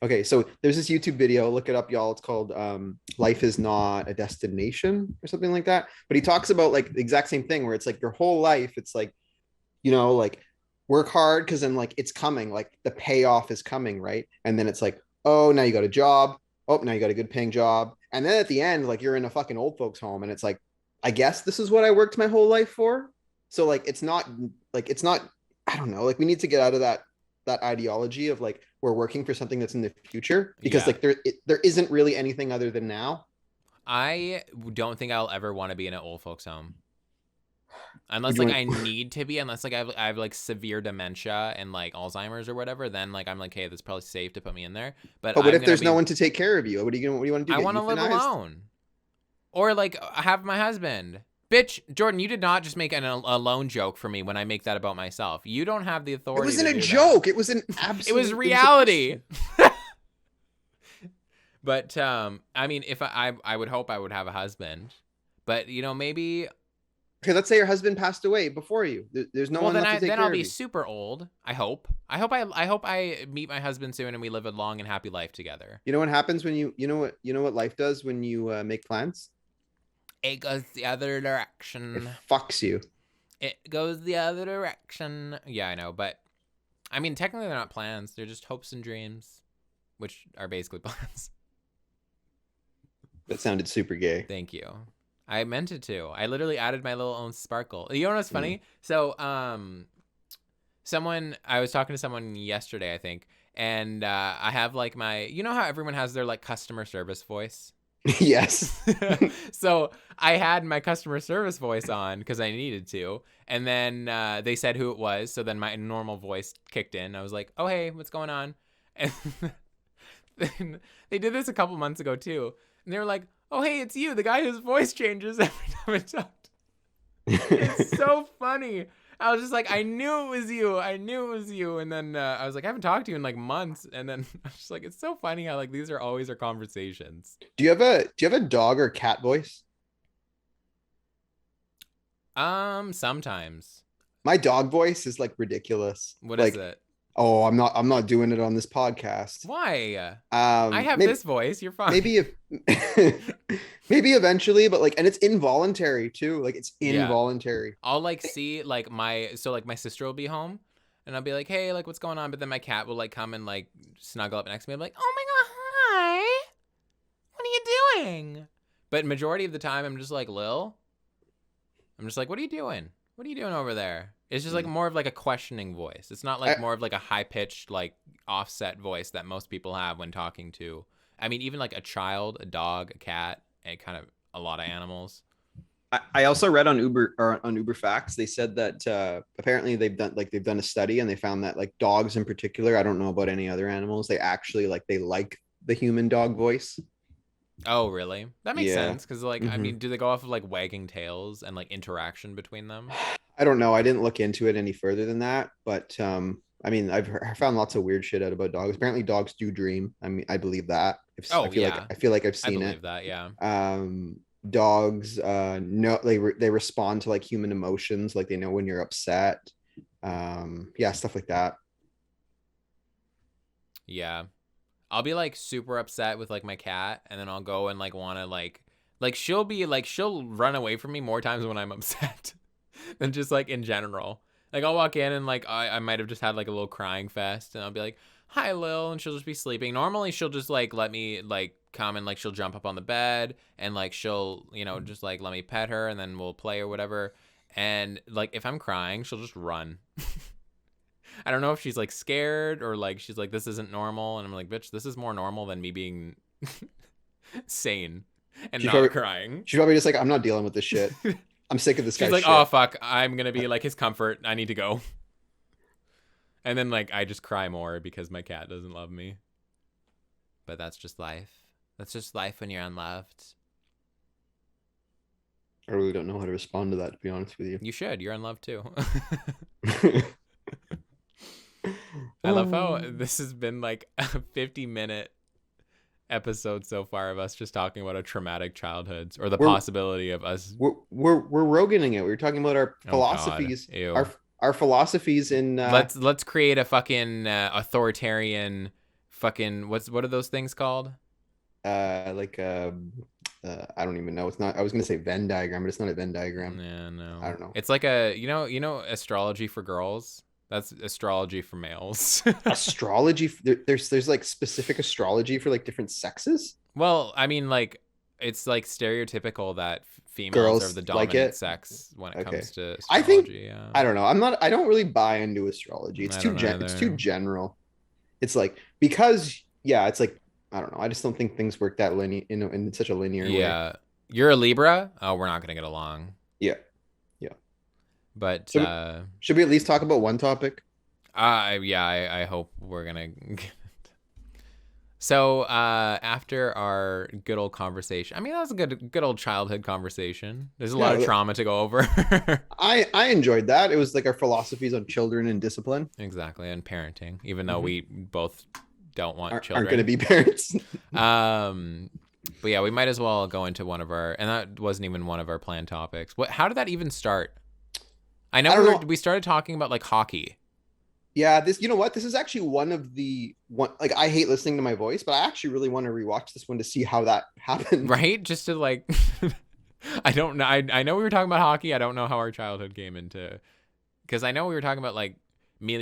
Okay, so there's this YouTube video. Look it up, y'all. It's called "Life is Not a Destination" or something like that. But he talks about like the exact same thing, where it's like your whole life. It's like, you know, like work hard because then like it's coming, like the payoff is coming, right? And then it's like, oh, now you got a job. Oh, now you got a good paying job. And then at the end, like you're in a fucking old folks home and it's like, I guess this is what I worked my whole life for. So like it's not I don't know, like we need to get out of that ideology of like we're working for something that's in the future because
Yeah.
like there isn't really anything other than now.
I don't think I'll ever want to be in an old folks home.
Would
Unless
you
like
want
I need to be, unless like I have like severe dementia and like Alzheimer's or whatever, then like I'm like, hey, that's probably safe to put me in there. But
but what
I'm
if
gonna
there's no
be
one to take care of you? What do you want to
I
do? Get
want to live
euthanized?
alone. Or like have my husband. Bitch, Jordan, you did not just make an alone joke for me when I make that about myself. You don't have the
It
authority
wasn't
to
a
do that.
joke. It was an
It was
absolute, it was a
reality.
question.
But I mean, if I would hope I would have a husband, but maybe.
Okay, let's say your husband passed away before you. There's no
Well,
one
then
left to take
I'll
care of
be
you.
super old. I hope. I hope I meet my husband soon and we live a long and happy life together.
You know what happens when you know what life does when you make plans?
It goes the other
It
direction.
fucks you.
It goes the other direction. Yeah, I know, but I mean, technically they're not plans. They're just hopes and dreams, which are basically plans.
That sounded super gay.
Thank you. I meant it to. I literally added my little own sparkle. You know what's
Mm.
funny? So, I was talking to someone yesterday, I think, and I have like you know how everyone has their like customer service voice?
Yes.
So I had my customer service voice on because I needed to, and then they said who it was. So then my normal voice kicked in. I was like, "Oh hey, what's going on?" And then they did this a couple months ago too, and they were like, "Oh hey, it's you, the guy whose voice changes every time I talk." It's so funny. I was just like, I knew it was you. I knew it was you. And then I was like, I haven't talked to you in like months. And then I was just like, it's so funny how like these are always our conversations.
Do you have a dog or cat voice?
Sometimes.
My dog voice is like ridiculous.
What is
Like,
it?
oh, I'm not doing it on this podcast.
Why? I have
Maybe
this voice. You're fine.
maybe if maybe eventually, but like, and it's involuntary too. Like it's
Yeah.
involuntary.
I'll like see like my sister will be home, and I'll be like, hey, like what's going on? But then my cat will like come and like snuggle up next to me. I'm like, oh my god, hi. What are you doing? But majority of the time, I'm just like, Lil. I'm just like, what are you doing? What are you doing over there? It's just like
Mm.
more of like a questioning voice. It's not like
I
more of like a high pitched like offset voice that most people have when talking to. I mean, even like a child, a dog, a cat, and kind of a lot of animals.
I also read on Uber Facts. They said that apparently they've done a study and they found that like dogs in particular. I don't know about any other animals. They actually they like the human dog voice.
Oh, really? That makes
Yeah.
sense because like I
Hmm.
mean, do they go off of like wagging tails and like interaction between them?
I don't know. I didn't look into it any further than that, but I mean, I found lots of weird shit out about dogs. Apparently, dogs do dream. I mean, I believe that. I
Oh
feel like
yeah,
I feel like I've
I
seen it.
believe that. Yeah.
Um, Dogs, no, they respond to like human emotions, like they know when you're upset. Yeah, stuff like that.
Yeah. I'll be like super upset with like my cat, and then I'll go and like want to like she'll run away from me more times when I'm upset than just like in general. Like I'll walk in and like I might have just had like a little crying fest, and I'll be like, "Hi, Lil," and she'll just be sleeping. Normally she'll just like let me like come and like she'll jump up on the bed and like she'll just like let me pet her and then we'll play or whatever. And like if I'm crying, she'll just run. I don't know if she's like scared or like she's like this isn't normal, and I'm like, bitch, this is more normal than me being sane and
She's
not
probably
crying.
she's probably just like, I'm not dealing with this shit. I'm sick of this
She's
guy's
like, oh
shit.
fuck, I'm gonna be like his comfort. I need to go. And then like I just cry more because my cat doesn't love me. But that's just life. That's just life when you're unloved.
I really don't know how to respond to that, to be honest with
You should. You're unloved too.
you.
I love how this has been like a 50-minute episode so far of us just talking about our traumatic childhoods or the
we're
possibility of us.
we're Roganing it. We were talking about our
Oh God,
philosophies,
ew.
our philosophies in
Let's create a fucking authoritarian fucking what are those things called?
like I don't even know. It's not. I was gonna say Venn diagram, but it's not a Venn diagram.
Yeah,
I
no.
don't know.
It's like a astrology for girls. That's astrology for males.
Astrology? There's like specific astrology for like different sexes.
Well, I mean, like, it's like stereotypical that females are
Girls
the
like
dominant
it.
sex when it
Okay.
comes to
I think
astrology. Yeah,
I don't know. I don't really buy into astrology.
I don't
It's too
either.
general. It's like because yeah, it's like I don't know. I just don't think things work that linear in such a linear way.
Yeah, you're a Libra. Oh, we're not gonna get along.
Yeah. Yeah.
But
So should we at least talk about one topic?
yeah, I hope we're gonna. So after our good old conversation, I mean that was a good old childhood conversation. There's a lot of
Yeah,
trauma to go over.
I enjoyed that. It was like our philosophies on children and discipline.
Exactly, and parenting, even though
Mm-hmm.
we both don't want
Aren't going to
children.
be parents.
Um, but yeah, we might as well go into one of our, and that wasn't even one of our planned topics. What? How did that even start? I know
I don't know.
we started talking about like hockey,
Yeah, this you know what? This is actually one of the one like I hate listening to my voice, but I actually really want to rewatch this one to see how that happened.
right? Just to like, I don't know. I know we were talking about hockey. I don't know how our childhood came into, because I know we were talking about like me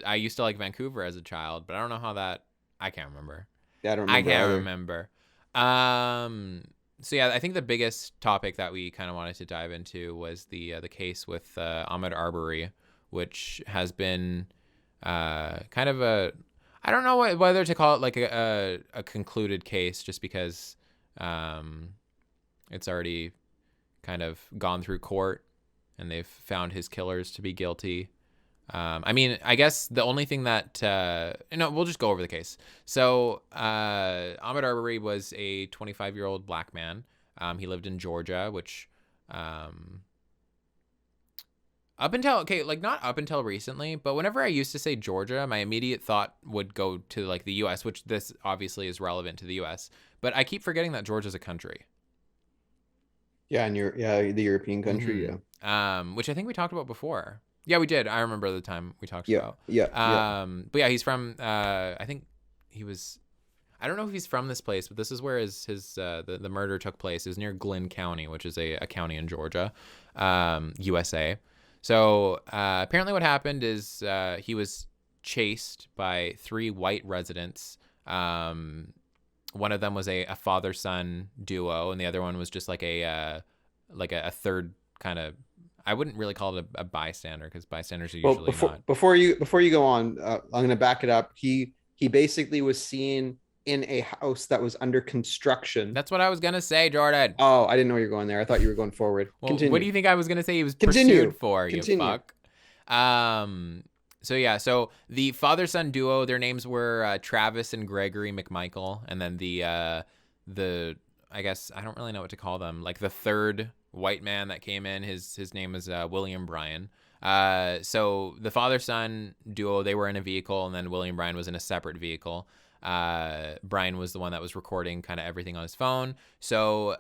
I used to like Vancouver as a child, but I don't know how that. I can't remember.
Yeah, I don't
I
remember
can't
either.
remember. Um, so yeah, I think the biggest topic that we kind of wanted to dive into was the case with Ahmaud Arbery, which has been kind of a, I don't know whether to call it like a concluded case, just because um, it's already kind of gone through court and they've found his killers to be guilty. I mean, I guess the only thing that no, we'll just go over the case. So, Ahmaud Arbery was a 25-year-old black man. He lived in Georgia, which um, up until like not up until recently, but whenever I used to say Georgia, my immediate thought would go to like the U.S., which this obviously is relevant to the U.S. But I keep forgetting that Georgia's a country.
Yeah, and you're yeah, the European country, yeah.
Which I think we talked about before. Yeah, we did. I remember the time we talked
Yeah,
about.
yeah, yeah.
But yeah, he's from. I think he was. I don't know if he's from this place, but this is where his the murder took place. It was near Glynn County, which is a county in Georgia, USA. So apparently, what happened is he was chased by three white residents. One of them was a father son duo, and the other one was just like a third kind of. I wouldn't really call it a bystander, because bystanders are
Well,
usually not.
before you go on, I'm going to back it up. He basically was seen in a house that was under construction.
That's what I was gonna say, Jordan.
Oh, I didn't know you were going there. I thought you were going forward.
Well, what do
Continue.
you think I was gonna say he was pursued
Continue.
for, you
Continue.
fuck? Um. So yeah, so the father-son duo, their names were Travis and Gregory McMichael, and then the I guess I don't really know what to call them. Like the third white man that came in, his name was William Bryan. So the father-son duo, they were in a vehicle, and then William Bryan was in a separate vehicle. Bryan was the one that was recording kind of everything on his phone. So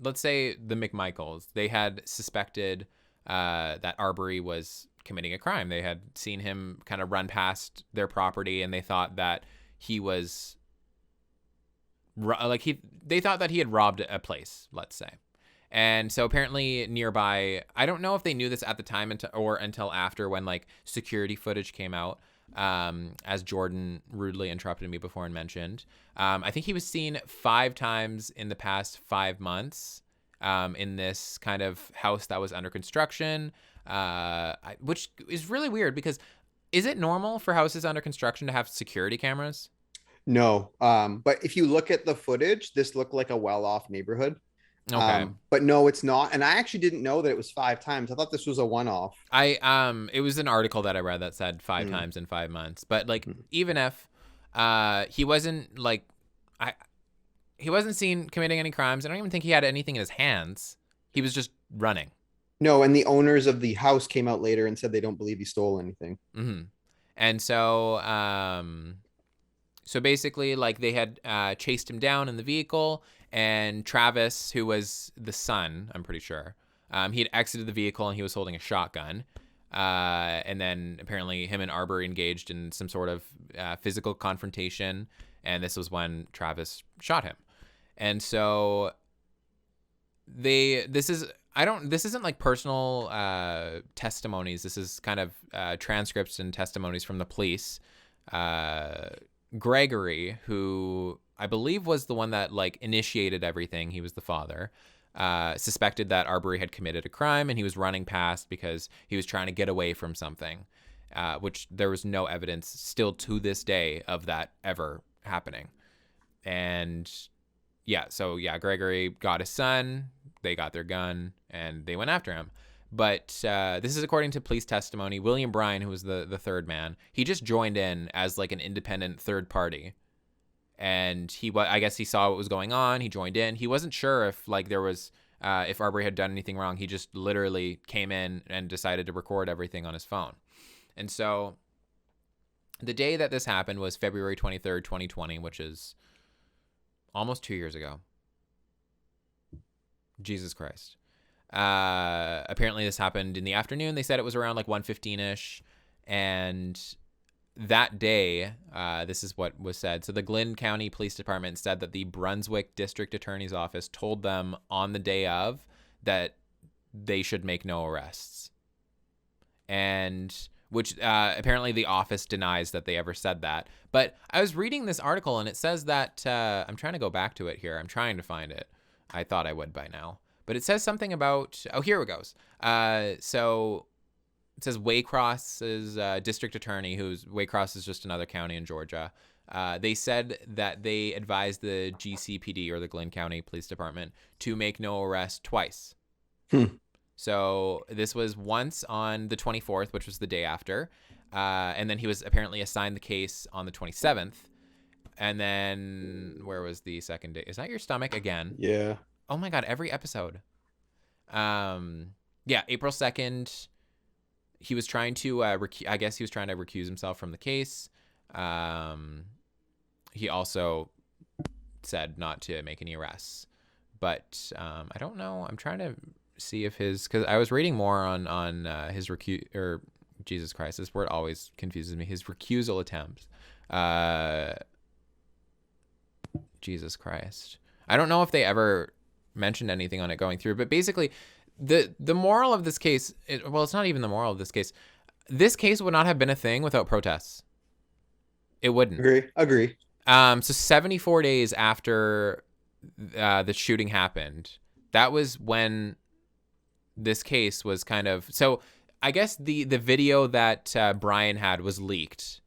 let's say the McMichaels, they had suspected that Arbery was committing a crime. They had seen him kind of run past their property, and they thought that he was they thought that he had robbed a place, let's say. And so apparently nearby, I don't know if they knew this at the time or until after, when like security footage came out, as Jordan rudely interrupted me before and mentioned. I think he was seen 5 times in the past 5 months, in this kind of house that was under construction, which is really weird, because is it normal for houses under construction to have security cameras?
No. But if you look at the footage, this looked like a well-off neighborhood.
Okay.
But no, it's not. And I actually didn't know that it was 5 times. I thought this was a one-off.
It was an article that I read that said 5
Mm.
times in 5 months. But like,
Mm.
even if he wasn't like I he wasn't seen committing any crimes. I don't even think he had anything in his hands. He was just running.
No, and the owners of the house came out later and said they don't believe he stole anything.
Mm-hmm. And so so basically, like, they had chased him down in the vehicle, and Travis, who was the son, I'm pretty sure, he had exited the vehicle and he was holding a shotgun. And then apparently him and Arbery engaged in some sort of physical confrontation, and this was when Travis shot him. And so this is I don't. This isn't like personal testimonies. This is kind of transcripts and testimonies from the police. Uh, Gregory, who I believe was the one that like initiated everything, he was the father. Suspected that Arbery had committed a crime, and he was running past because he was trying to get away from something, which there was no evidence still to this day of that ever happening. And Gregory got his son, they got their gun, and they went after him. But this is according to police testimony. William Bryan, who was the third man, he just joined in as like an independent third party. And I guess he saw what was going on. He joined in. He wasn't sure if like there was, if Arbery had done anything wrong. He just literally came in and decided to record everything on his phone. And so the day that this happened was February 23rd, 2020, which is almost 2 years ago. Jesus Christ. Apparently this happened in the afternoon. They said it was around like 1:15ish. And that day, this is what was said. So the Glynn County Police Department said that the Brunswick District Attorney's Office told them on the day of that they should make no arrests. And which apparently the office denies that they ever said that. But I was reading this article, and it says that, I'm trying to go back to it here. I'm trying to find it. I thought I would by now. But it says something about, here it goes. So it says Waycross's district attorney, Waycross is just another county in Georgia. They said that they advised the GCPD, or the Glynn County Police Department, to make no arrest twice. So this was once on the 24th, which was the day after. And then he was apparently assigned the case on the 27th. And then where was the second day? Is that your stomach again?
Yeah.
Oh my God, every episode. April 2nd, he was trying to, I guess he was trying to recuse himself from the case. He also said not to make any arrests. But I don't know. I'm trying to see if because I was reading more on his Jesus Christ, this word always confuses me. His recusal attempts. Jesus Christ. I don't know if they ever mentioned anything on it going through, but basically the moral of this case, it's not even the moral of this case. This case would not have been a thing without protests. It wouldn't.
Agree.
So 74 days after the shooting happened, that was when this case was kind of, so I guess the video that Brian had was leaked,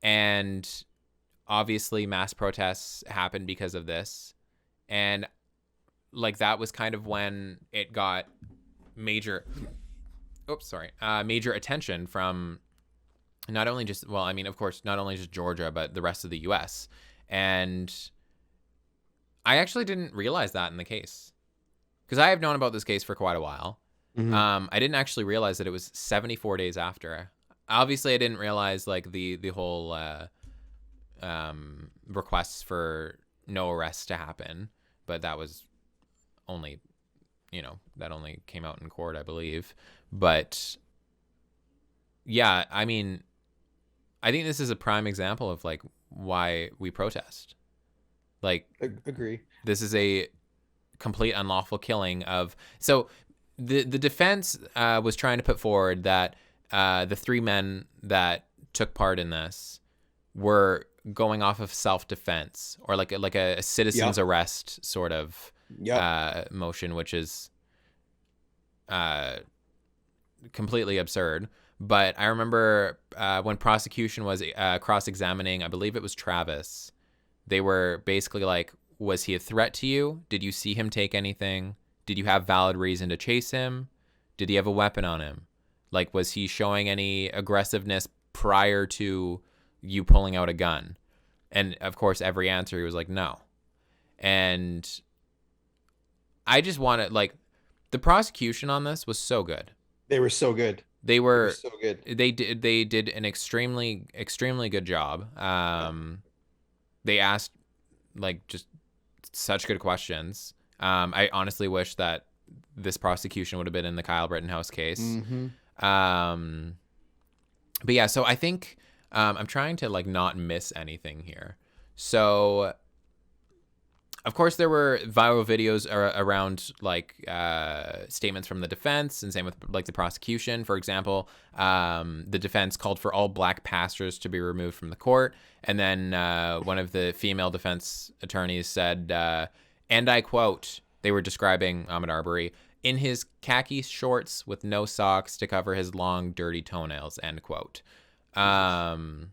and obviously mass protests happened because of this. And like that was kind of when it got major attention from not only just, well, I mean, of course, not only just Georgia, but the rest of the US. And I actually didn't realize that in the case, because I have known about this case for quite a while. Mm-hmm. I didn't actually realize that it was 74 days after. Obviously, I didn't realize like the whole requests for no arrests to happen, but that was only, that only came out in court, I believe. But yeah, I mean, I think this is a prime example of like why we protest. Like,
agree.
This is a complete unlawful killing of. So the defense was trying to put forward that the three men that took part in this were going off of self-defense, or like a citizen's arrest sort of motion, which is completely absurd. But I remember when prosecution was cross-examining, I believe it was Travis, they were basically like, was he a threat to you? Did you see him take anything? Did you have valid reason to chase him? Did he have a weapon on him? Like, was he showing any aggressiveness prior to you pulling out a gun? And of course, every answer he was like, no. And I just wanted, like, the prosecution on this was so good.
They were so good.
They were
so good.
They did an extremely good job. They asked like just such good questions. I honestly wish that this prosecution would have been in the Kyle Rittenhouse case.
Mm-hmm.
But yeah, so I think I'm trying to like not miss anything here. So Of course, there were viral videos around like statements from the defense, and same with like the prosecution. For example, the defense called for all black pastors to be removed from the court, and then one of the female defense attorneys said, and I quote, they were describing Ahmaud Arbery in his khaki shorts with no socks to cover his long, dirty toenails. End quote.
Jesus.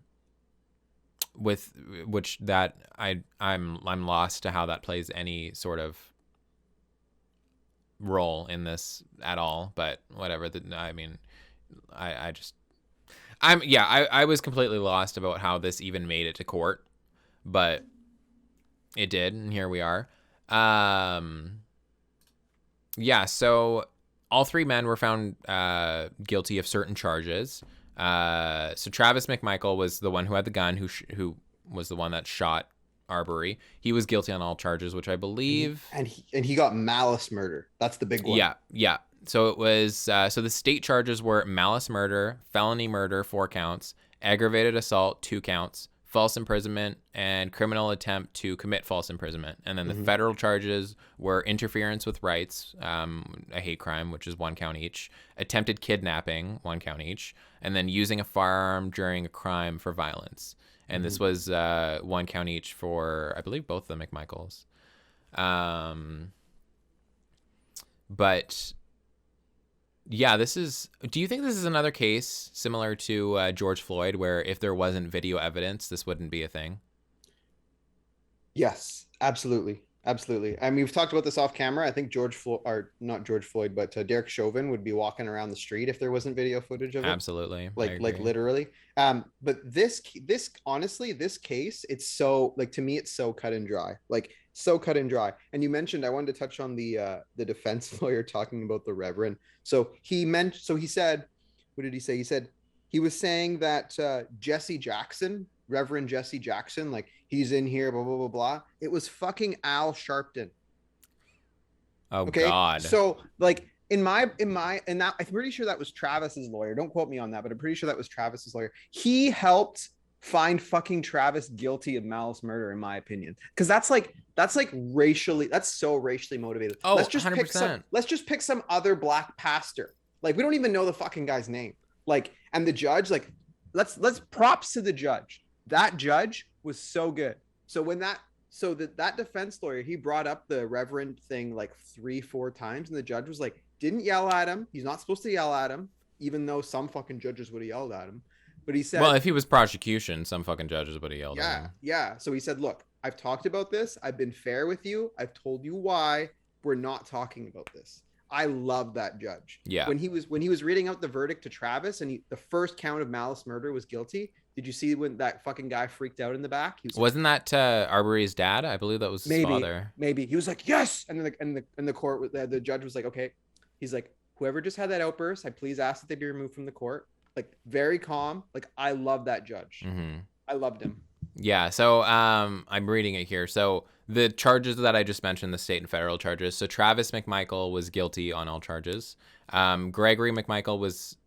With which that I'm lost to how that plays any sort of role in this at all, but whatever. I mean, I just I was completely lost about how this even made it to court, but it did, and here we are. Yeah, so all three men were found guilty of certain charges. So Travis McMichael was the one who had the gun, who was the one that shot Arbery. He was guilty on all charges, which I believe.
And he got malice murder. That's the big one.
Yeah, yeah. So it was. So the state charges were malice murder, felony murder, 4 counts, aggravated assault, 2 counts, false imprisonment, and criminal attempt to commit false imprisonment. And then the federal charges were interference with rights, a hate crime, which is 1 count each, attempted kidnapping, 1 count each, and then using a firearm during a crime for violence. And this was 1 count each for, I believe, both the McMichaels. But yeah, this is. Do you think this is another case similar to George Floyd, where if there wasn't video evidence, this wouldn't be a thing?
Yes, absolutely. Absolutely. I mean, we've talked about this off camera. I think George Floyd, or not George Floyd, but Derek Chauvin would be walking around the street if there wasn't video footage of it.
Absolutely.
Like literally. But this honestly, this case, it's so, like, to me, it's so cut and dry. Like, so cut and dry. And you mentioned, I wanted to touch on the defense lawyer talking about the Reverend. So he said, what did he say? He said he was saying that Jesse Jackson, Reverend Jesse Jackson, like, he's in here, blah, blah, blah, blah. It was fucking Al Sharpton.
Oh,
Okay.
God.
So, like, and that, I'm pretty sure that was Travis's lawyer. Don't quote me on that, but I'm pretty sure that was Travis's lawyer. He helped find fucking Travis guilty of malice murder, in my opinion. Because that's so racially motivated.
Oh,
let's just
100%.
let's just pick some other black pastor. Like, we don't even know the fucking guy's name. Like, and the judge, like, let's props to the judge. That judge was so good. So that defense lawyer, he brought up the Reverend thing like 3-4 times, and the judge was like, didn't yell at him. He's not supposed to yell at him, even though some fucking judges would have yelled at him. But he said,
well, if he was prosecution, some fucking judges would have yelled at him.
Yeah. So he said, look, I've talked about this. I've been fair with you. I've told you why we're not talking about this. I love that judge.
Yeah.
When he was reading out the verdict to Travis, and the first count of malice murder was guilty. Did you see when that fucking guy freaked out in the back?
Wasn't that Arbery's dad? I believe that was his father.
Maybe he was like, yes, and then the court, the judge was like, okay. He's like, whoever just had that outburst, I please ask that they be removed from the court. Like, very calm. Like, I love that judge.
Mm-hmm.
I loved him.
Yeah. So I'm reading it here. So the charges that I just mentioned, the state and federal charges. So Travis McMichael was guilty on all charges. Gregory McMichael was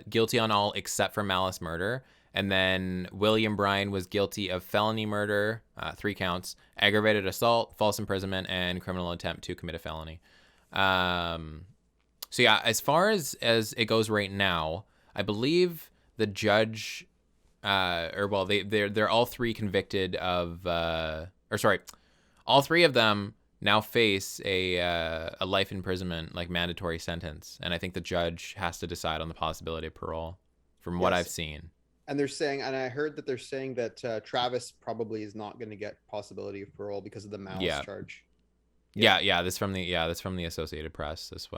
guilty on all except for malice murder. And then William Bryan was guilty of felony murder, 3 counts, aggravated assault, false imprisonment, and criminal attempt to commit a felony. So yeah, as far as it goes right now, I believe the judge, they're all 3 convicted of, all 3 of them now face a life imprisonment, like, mandatory sentence, and I think the judge has to decide on the possibility of parole, from what I've seen.
And they're saying, and I heard that they're saying that Travis probably is not going to get possibility of parole because of the malice charge.
Yeah. This from the Associated Press. This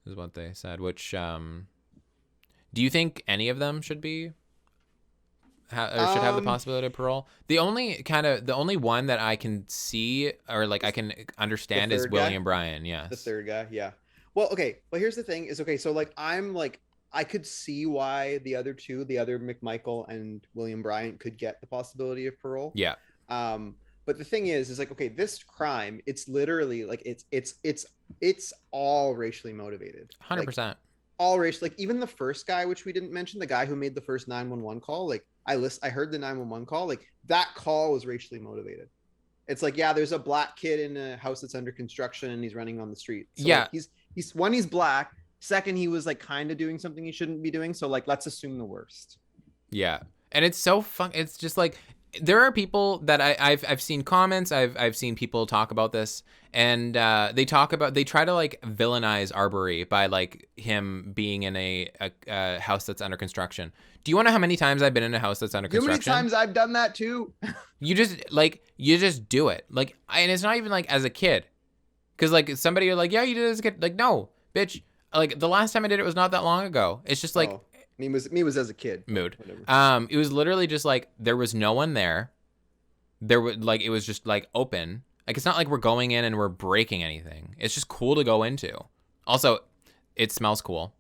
is what they said. Which do you think any of them should be should have the possibility of parole? The only one that I can see, or like I can understand, is William Bryan. Yes,
the third guy. Yeah. Well, okay. But here's the thing: is okay. So, like, I could see why the other two, the other McMichael and William Bryan, could get the possibility of parole.
Yeah.
But the thing is like, okay, this crime, it's literally like it's all racially motivated.
100%.
Like, all racial. Like, even the first guy, which we didn't mention, the guy who made the first 911 call. Like, I heard the 911 call. Like, that call was racially motivated. It's like, yeah, there's a black kid in a house that's under construction and he's running on the street. So like
Yeah,
he's one, he's black. Second, he was like kind of doing something he shouldn't be doing. So like let's assume the worst.
yeah, and it's so fun. It's just like there are people that I've seen comments. I've seen people talk about this, and they try to like villainize Arbery by like him being in a house that's under construction. Do you want to know how many times I've been in a house that's under
You know how many
construction?
times I've done that too?
You just do it like, and it's not even like as a kid, because like somebody are like, yeah, you did it as a kid. Like, no, bitch. Like the last time I did it was not that long ago. It's just like
Oh, me was as a kid, but
mood.
whatever.
It was literally just like there was no one there. There was like it was just like open. Like it's not like we're going in and we're breaking anything. It's just cool to go into. Also, it smells cool.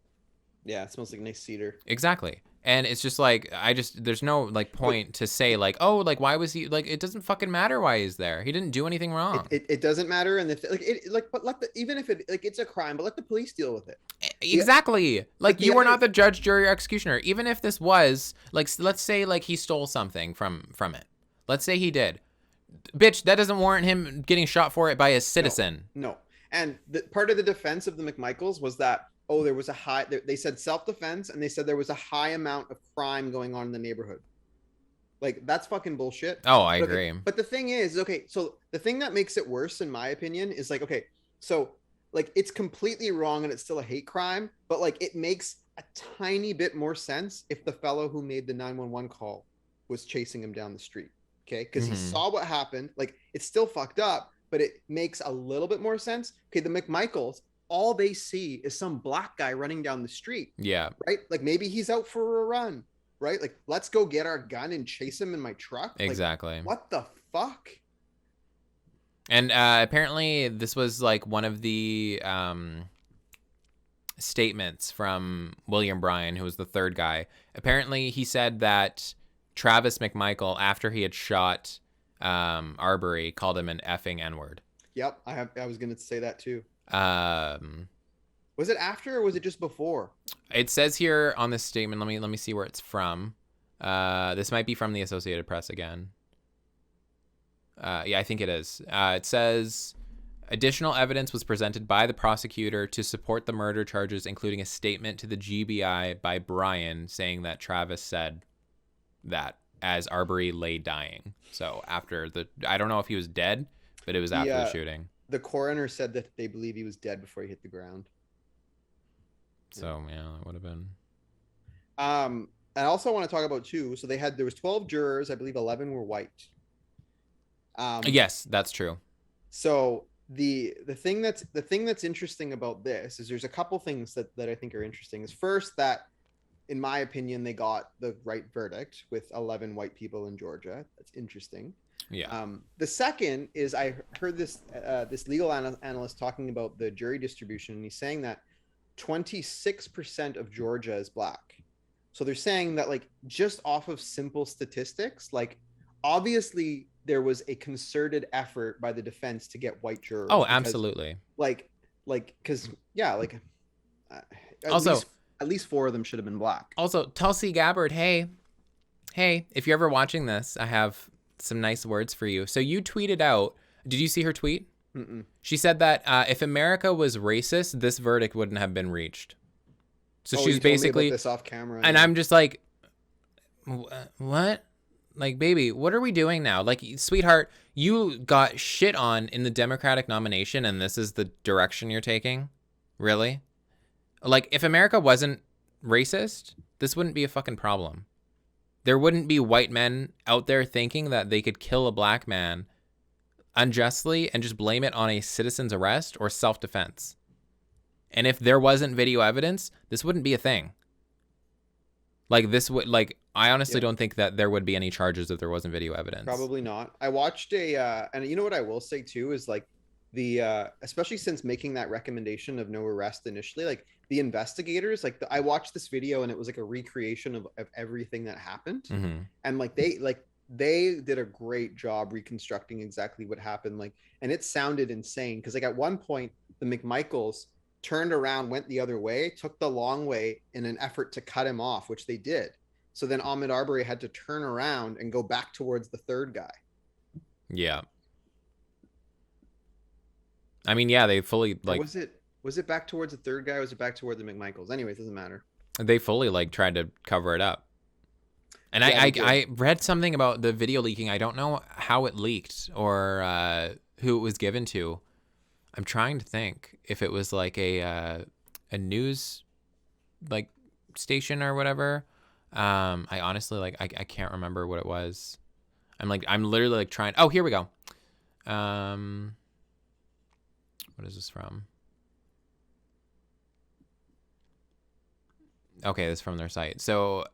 Yeah, it smells like nice cedar.
Exactly. And it's just like there's no like
But
point to say like, oh, like why was he like, it doesn't fucking matter why he's there. He didn't do anything
it,
wrong.
it, it doesn't matter, and but let the, even if it like it's a crime, but let the police deal with it. The
Exactly.
like
Like
the
you are
other
not the judge, jury, or executioner. Even if this was like, let's say like he stole something from it. Let's say he did. Bitch, that doesn't warrant him getting shot for it by a
No,
citizen.
no. And part of the defense of the McMichaels was that, oh, there was a high, they said self-defense, and they said there was a high amount of crime going on in the neighborhood. Like, that's fucking bullshit.
Oh, I
But, okay,
agree.
but the thing is, okay, so the thing that makes it worse, in my opinion, is like, okay, so like it's completely wrong and it's still a hate crime, but like it makes a tiny bit more sense if the fellow who made the 911 call was chasing him down the street. Okay. Because he
Mm-hmm.
saw what happened. Like it's still fucked up, but it makes a little bit more sense. Okay. The McMichaels, all they see is some black guy running down the street,
Yeah,
right? Like maybe he's out for a run, right? Like let's go get our gun and chase him in my truck. Like
exactly.
what the fuck?
And apparently, this was like one of the statements from William Bryan, who was the third guy. Apparently, he said that Travis McMichael, after he had shot Arbery, called him an effing N word.
Yep. I was going to say that too.
Um,
Was it after or was it just before?
it says here on this statement. Let me see where it's from. This might be from the Associated Press again. Yeah, I think it is. It says additional evidence was presented by the prosecutor to support the murder charges, including a statement to the GBI by Bryan saying that Travis said that as Arbery lay dying. So after I don't know if he was dead, but it was
The
after the shooting.
the coroner said that they believe he was dead before he hit the ground.
So yeah, that would have been.
I also want to talk about too. So there was 12 jurors. I believe 11 were white.
Yes, that's true.
So the thing that's interesting about this is there's a couple things that I think are interesting. Is first that, in my opinion, they got the right verdict with 11 white people in Georgia. That's interesting.
Yeah.
The second is I heard this legal analyst talking about the jury distribution, and he's saying that 26% of Georgia is black. So they're saying that like just off of simple statistics, like obviously there was a concerted effort by the defense to get white jurors
Oh,
because
absolutely.
because yeah, like uh, at
Also,
least at least four of them should have been black.
Tulsi Gabbard, hey, if you're ever watching this, I have some nice words for you. So you tweeted out, did you see her tweet?
Mm-mm.
She said that if America was racist, this verdict wouldn't have been reached. So
Oh,
she's
you told me about
basically,
this off camera.
and
Yeah.
I'm just like, what? Like, baby, what are we doing now? Like, sweetheart, you got shit on in the Democratic nomination, and this is the direction you're taking? Really? Like, if America wasn't racist, this wouldn't be a fucking problem. There wouldn't be white men out there thinking that they could kill a black man unjustly and just blame it on a citizen's arrest or self-defense. And if there wasn't video evidence, this wouldn't be a thing. Like this would like I honestly
Yeah.
don't think that there would be any charges if there wasn't video evidence.
Probably not. I watched and you know what I will say too is like especially since making that recommendation of no arrest initially, like the investigators, like I watched this video and it was like a recreation of everything that happened,
Mm-hmm.
and they did a great job reconstructing exactly what happened. Like, and it sounded insane because like at one point the McMichaels turned around, went the other way, took the long way in an effort to cut him off, which they did. So then Ahmaud Arbery had to turn around and go back towards the third guy.
Yeah. I mean, yeah, they fully
Or
like
was it back towards the third guy? Or was it back toward the McMichaels? Anyways, doesn't matter.
tried to cover it up. And
Yeah, they did.
I read something about the video leaking. I don't know how it leaked or who it was given to. I'm trying to think if it was like a news like station or whatever. I honestly like I can't remember what it was. I'm literally like trying. Oh, here we go. Um, what is this from? Okay, this is from their site. So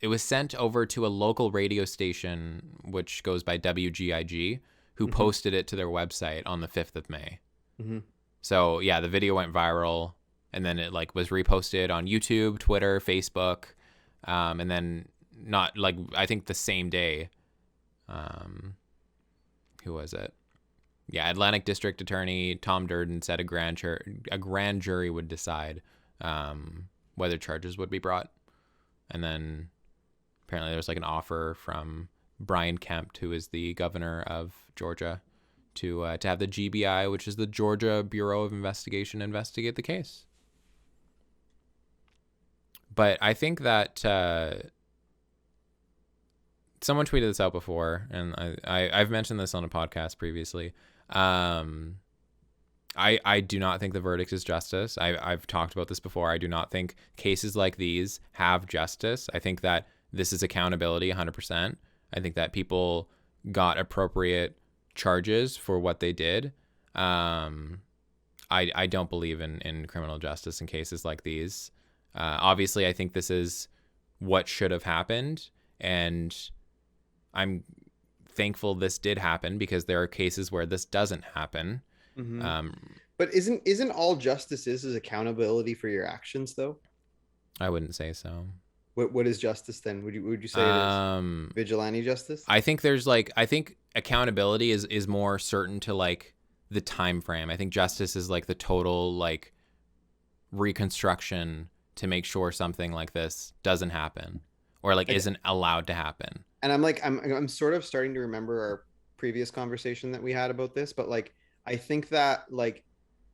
it was sent over to a local radio station, which goes by WGIG, who
Mm-hmm.
posted it to their website on the 5th of May.
Mm-hmm.
So yeah, the video went viral, and then it like was reposted on YouTube, Twitter, Facebook, and then not like I think the same day. Who was it? Yeah, Atlantic District Attorney Tom Durden said a grand jury would decide whether charges would be brought, and then apparently there's like an offer from Brian Kemp, who is the governor of Georgia, to have the GBI, which is the Georgia Bureau of Investigation, investigate the case. But I think that someone tweeted this out before, and I've mentioned this on a podcast previously. I do not think the verdict is justice. I've talked about this before. I do not think cases like these have justice. I think that this is accountability 100%. I think that people got appropriate charges for what they did. I don't believe in criminal justice in cases like these. Obviously, I think this is what should have happened, and I'm thankful this did happen because there are cases where this doesn't happen.
Mm-hmm.
Um,
But isn't all justice is accountability for your actions though?
I wouldn't say so.
What is justice then? Would you say it is
Um,
vigilante justice?
I think I think accountability is more certain to like the time frame. I think justice is like the total like reconstruction to make sure something like this doesn't happen or like
Like,
isn't allowed to happen.
and I'm sort of starting to remember our previous conversation that we had about this, but like I think that like,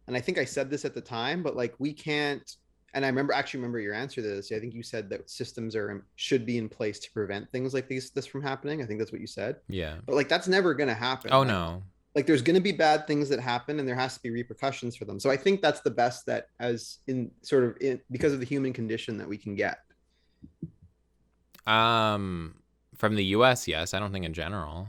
and I think I said this at the time, but like we can't. And I remember your answer to this. I think you said that systems should be in place to prevent things like this from happening. I think that's what you said.
Yeah.
But like that's never going to happen.
Oh no.
Like there's going to be bad things that happen, and there has to be repercussions for them. So I think that's the best that as in sort of because of the human condition that we can get.
From the US, yes. I don't think in general.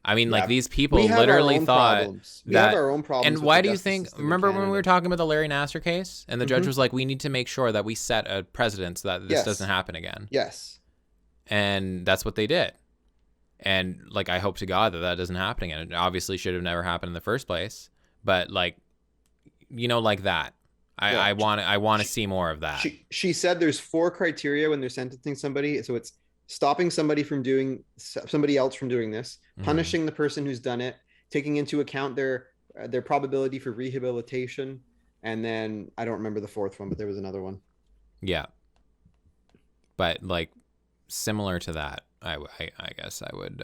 I mean, like
Yeah,
these
we
people
have our
literally
own
thought
problems. We have
that.
our own
And
problems with the
why do you
justice
think?
system in
Remember when we were
Canada.
talking about the Larry Nassar case, and the judge
Mm-hmm.
was like, "We need to make sure that we set a precedent so that this doesn't
Yes.
happen again."
Yes.
And that's what they did. And like, I hope to God that that doesn't happen again. It obviously should have never happened in the first place. But like, like that.
Well,
I want to see more of that.
she said there's four criteria when they're sentencing somebody. So it's stopping somebody else from doing this,
Mhm.
punishing the person who's done it, taking into account their probability for rehabilitation, and then I don't remember the fourth one, but there was another one.
Yeah. But like, similar to that, I guess I would.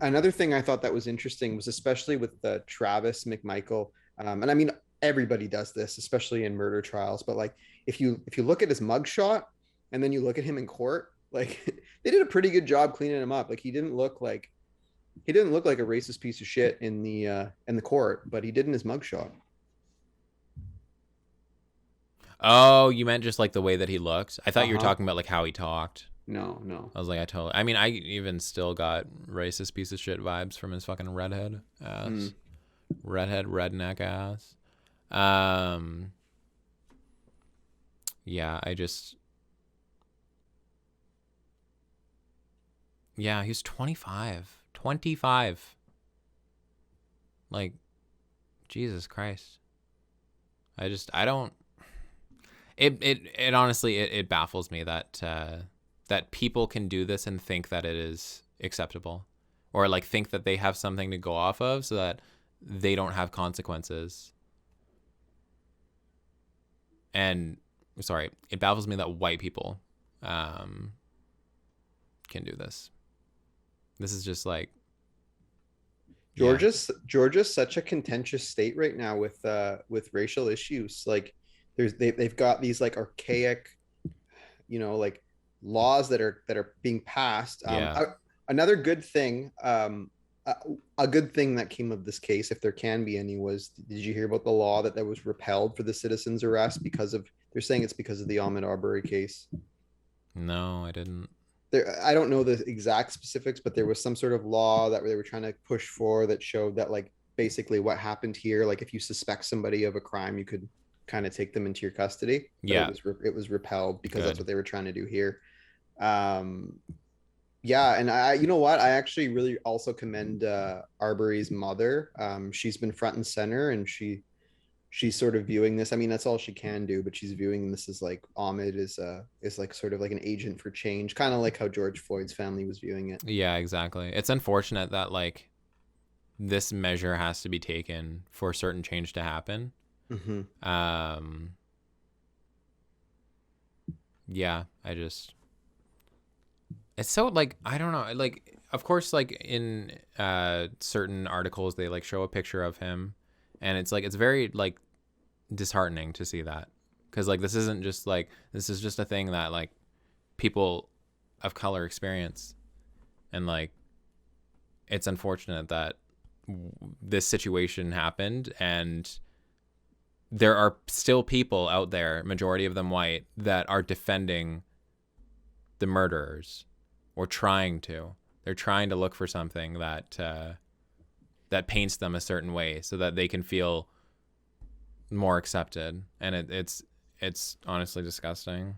Another thing I thought that was interesting was especially with the Travis McMichael, and I mean everybody does this, especially in murder trials. But like if you look at his mugshot and then you look at him in court, like they did a pretty good job cleaning him up. Like he didn't look like a racist piece of shit in the court, but he did in his mugshot.
Oh, you meant just like the way that he looked? I thought you were
Uh-huh.
talking about like how he talked.
No, no.
I was like, I totally. I mean, I even still got racist piece of shit vibes from his fucking redhead ass,
Mm.
redhead redneck ass. Um, yeah, yeah, he's 25. 25. Like, Jesus Christ. I don't. It honestly it baffles me that that people can do this and think that it is acceptable, or like think that they have something to go off of so that they don't have consequences. And sorry, it baffles me that white people can do this. This is just like Yeah.
Georgia's such a contentious state right now with racial issues. Like they've got these like archaic, like laws that are being passed.
Yeah.
Another good thing, a, a good thing that came of this case, if there can be any, was, did you hear about the law that was repealed for the citizens arrest because of, they're saying it's because of the Ahmaud Arbery case.
No, I didn't.
I don't know the exact specifics, but there was some sort of law that they were trying to push for that showed that, like, basically what happened here, like if you suspect somebody of a crime, you could kind of take them into your custody, but
Yeah.
it was repelled because that's
Good.
what they were trying to do here. Um, yeah, and you know what? I actually really also commend Arbery's mother. She's been front and center, and she's sort of viewing this. I mean, that's all she can do, but she's viewing this as like Ahmed is like sort of like an agent for change, kind of like how George Floyd's family was viewing it.
Yeah, exactly. It's unfortunate that like this measure has to be taken for certain change to happen.
Mm-hmm.
Um, yeah, I just it's so like I don't know. Like of course, like in certain articles, they like show a picture of him, and it's like it's very like disheartening to see that because like this is just a thing that like people of color experience, and like it's unfortunate that this situation happened, and there are still people out there, majority of them white, that are defending the murderers or trying to. They're trying to look for something that that paints them a certain way so that they can feel more accepted, and it's honestly disgusting.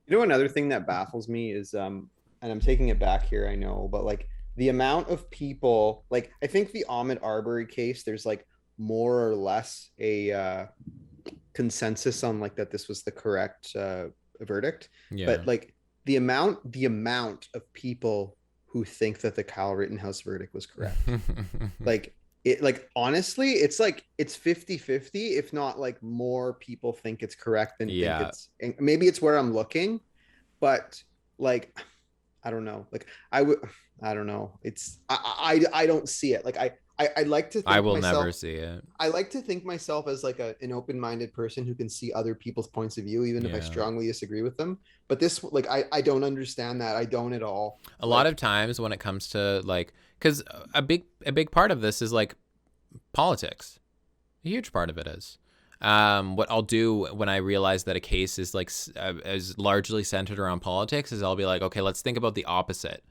Another thing that baffles me is and I'm taking it back here, I know, but like the amount of people, like I think the Ahmed Arbery case, there's like more or less a consensus on like that this was the correct verdict,
Yeah.
but like the amount of people who think that the Kyle Rittenhouse verdict was correct, like it, like honestly it's like it's 50-50, if not like more people think it's correct than think
Yeah,
it's, and maybe it's where I'm looking, but like I don't know. Like I don't know. It's I don't see it. Like I like to
I
think
will never
myself.
see it.
I like to think myself as like an open-minded person who can see other people's points of view, even if I
Yeah.
strongly disagree with them. But this, like, I don't understand that. I don't at all.
A lot of
Like,
times when it comes to like cuz a big part of this is like politics. A huge part of it is. What I'll do when I realize that a case is like is largely centered around politics is I'll be like, okay, let's think about the opposite.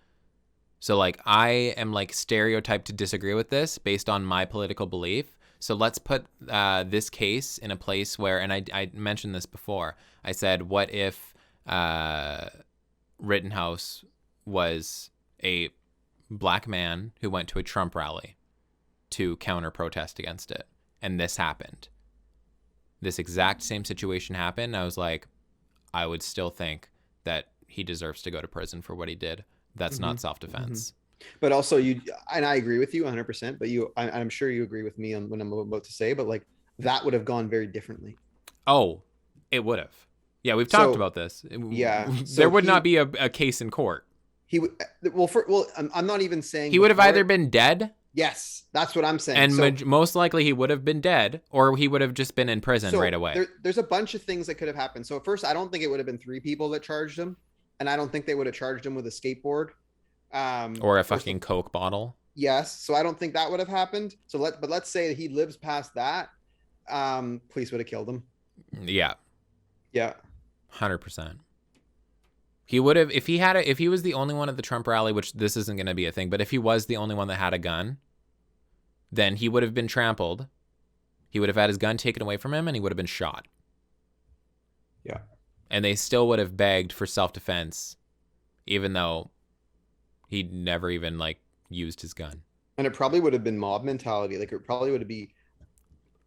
So like I am like stereotyped to disagree with this based on my political belief. So let's put this case in a place where, and I mentioned this before. I said, what if Rittenhouse was a black man who went to a Trump rally to counter protest against it, and this happened? This exact same situation happened. I was like, I would still think that he deserves to go to prison for what he did. That's
mm-hmm,
not
mm-hmm.
self-defense.
But also you, and I agree with you 100%. But I'm sure you agree with me on what I'm about to say. But like that would have gone very differently.
Oh, it would have. Yeah, we've talked
So
about this.
yeah,
There
so
would not be a case in court.
he would, I'm not even saying
He would have
before
either
it.
been dead,
Yes, that's what I'm saying.
and
So
most likely he would have been dead, or he would have just been in prison right
so
away.
there's a bunch of things that could have happened. So at first, I don't think it would have been three people that charged him, and I don't think they would have charged him with a skateboard.
Or a
Or
fucking Coke bottle.
yes, so I don't think that would have happened. So let's say that he lives past that. Police would have killed him.
Yeah,
Yeah,
100%. He would have if he was the only one at the Trump rally, which this isn't going to be a thing, but if he was the only one that had a gun, then he would have been trampled. He would have had his gun taken away from him, and he would have been shot.
yeah.
And they still would have begged for self-defense, even though he never even like used his gun.
And it probably would have been mob mentality. Like it probably would be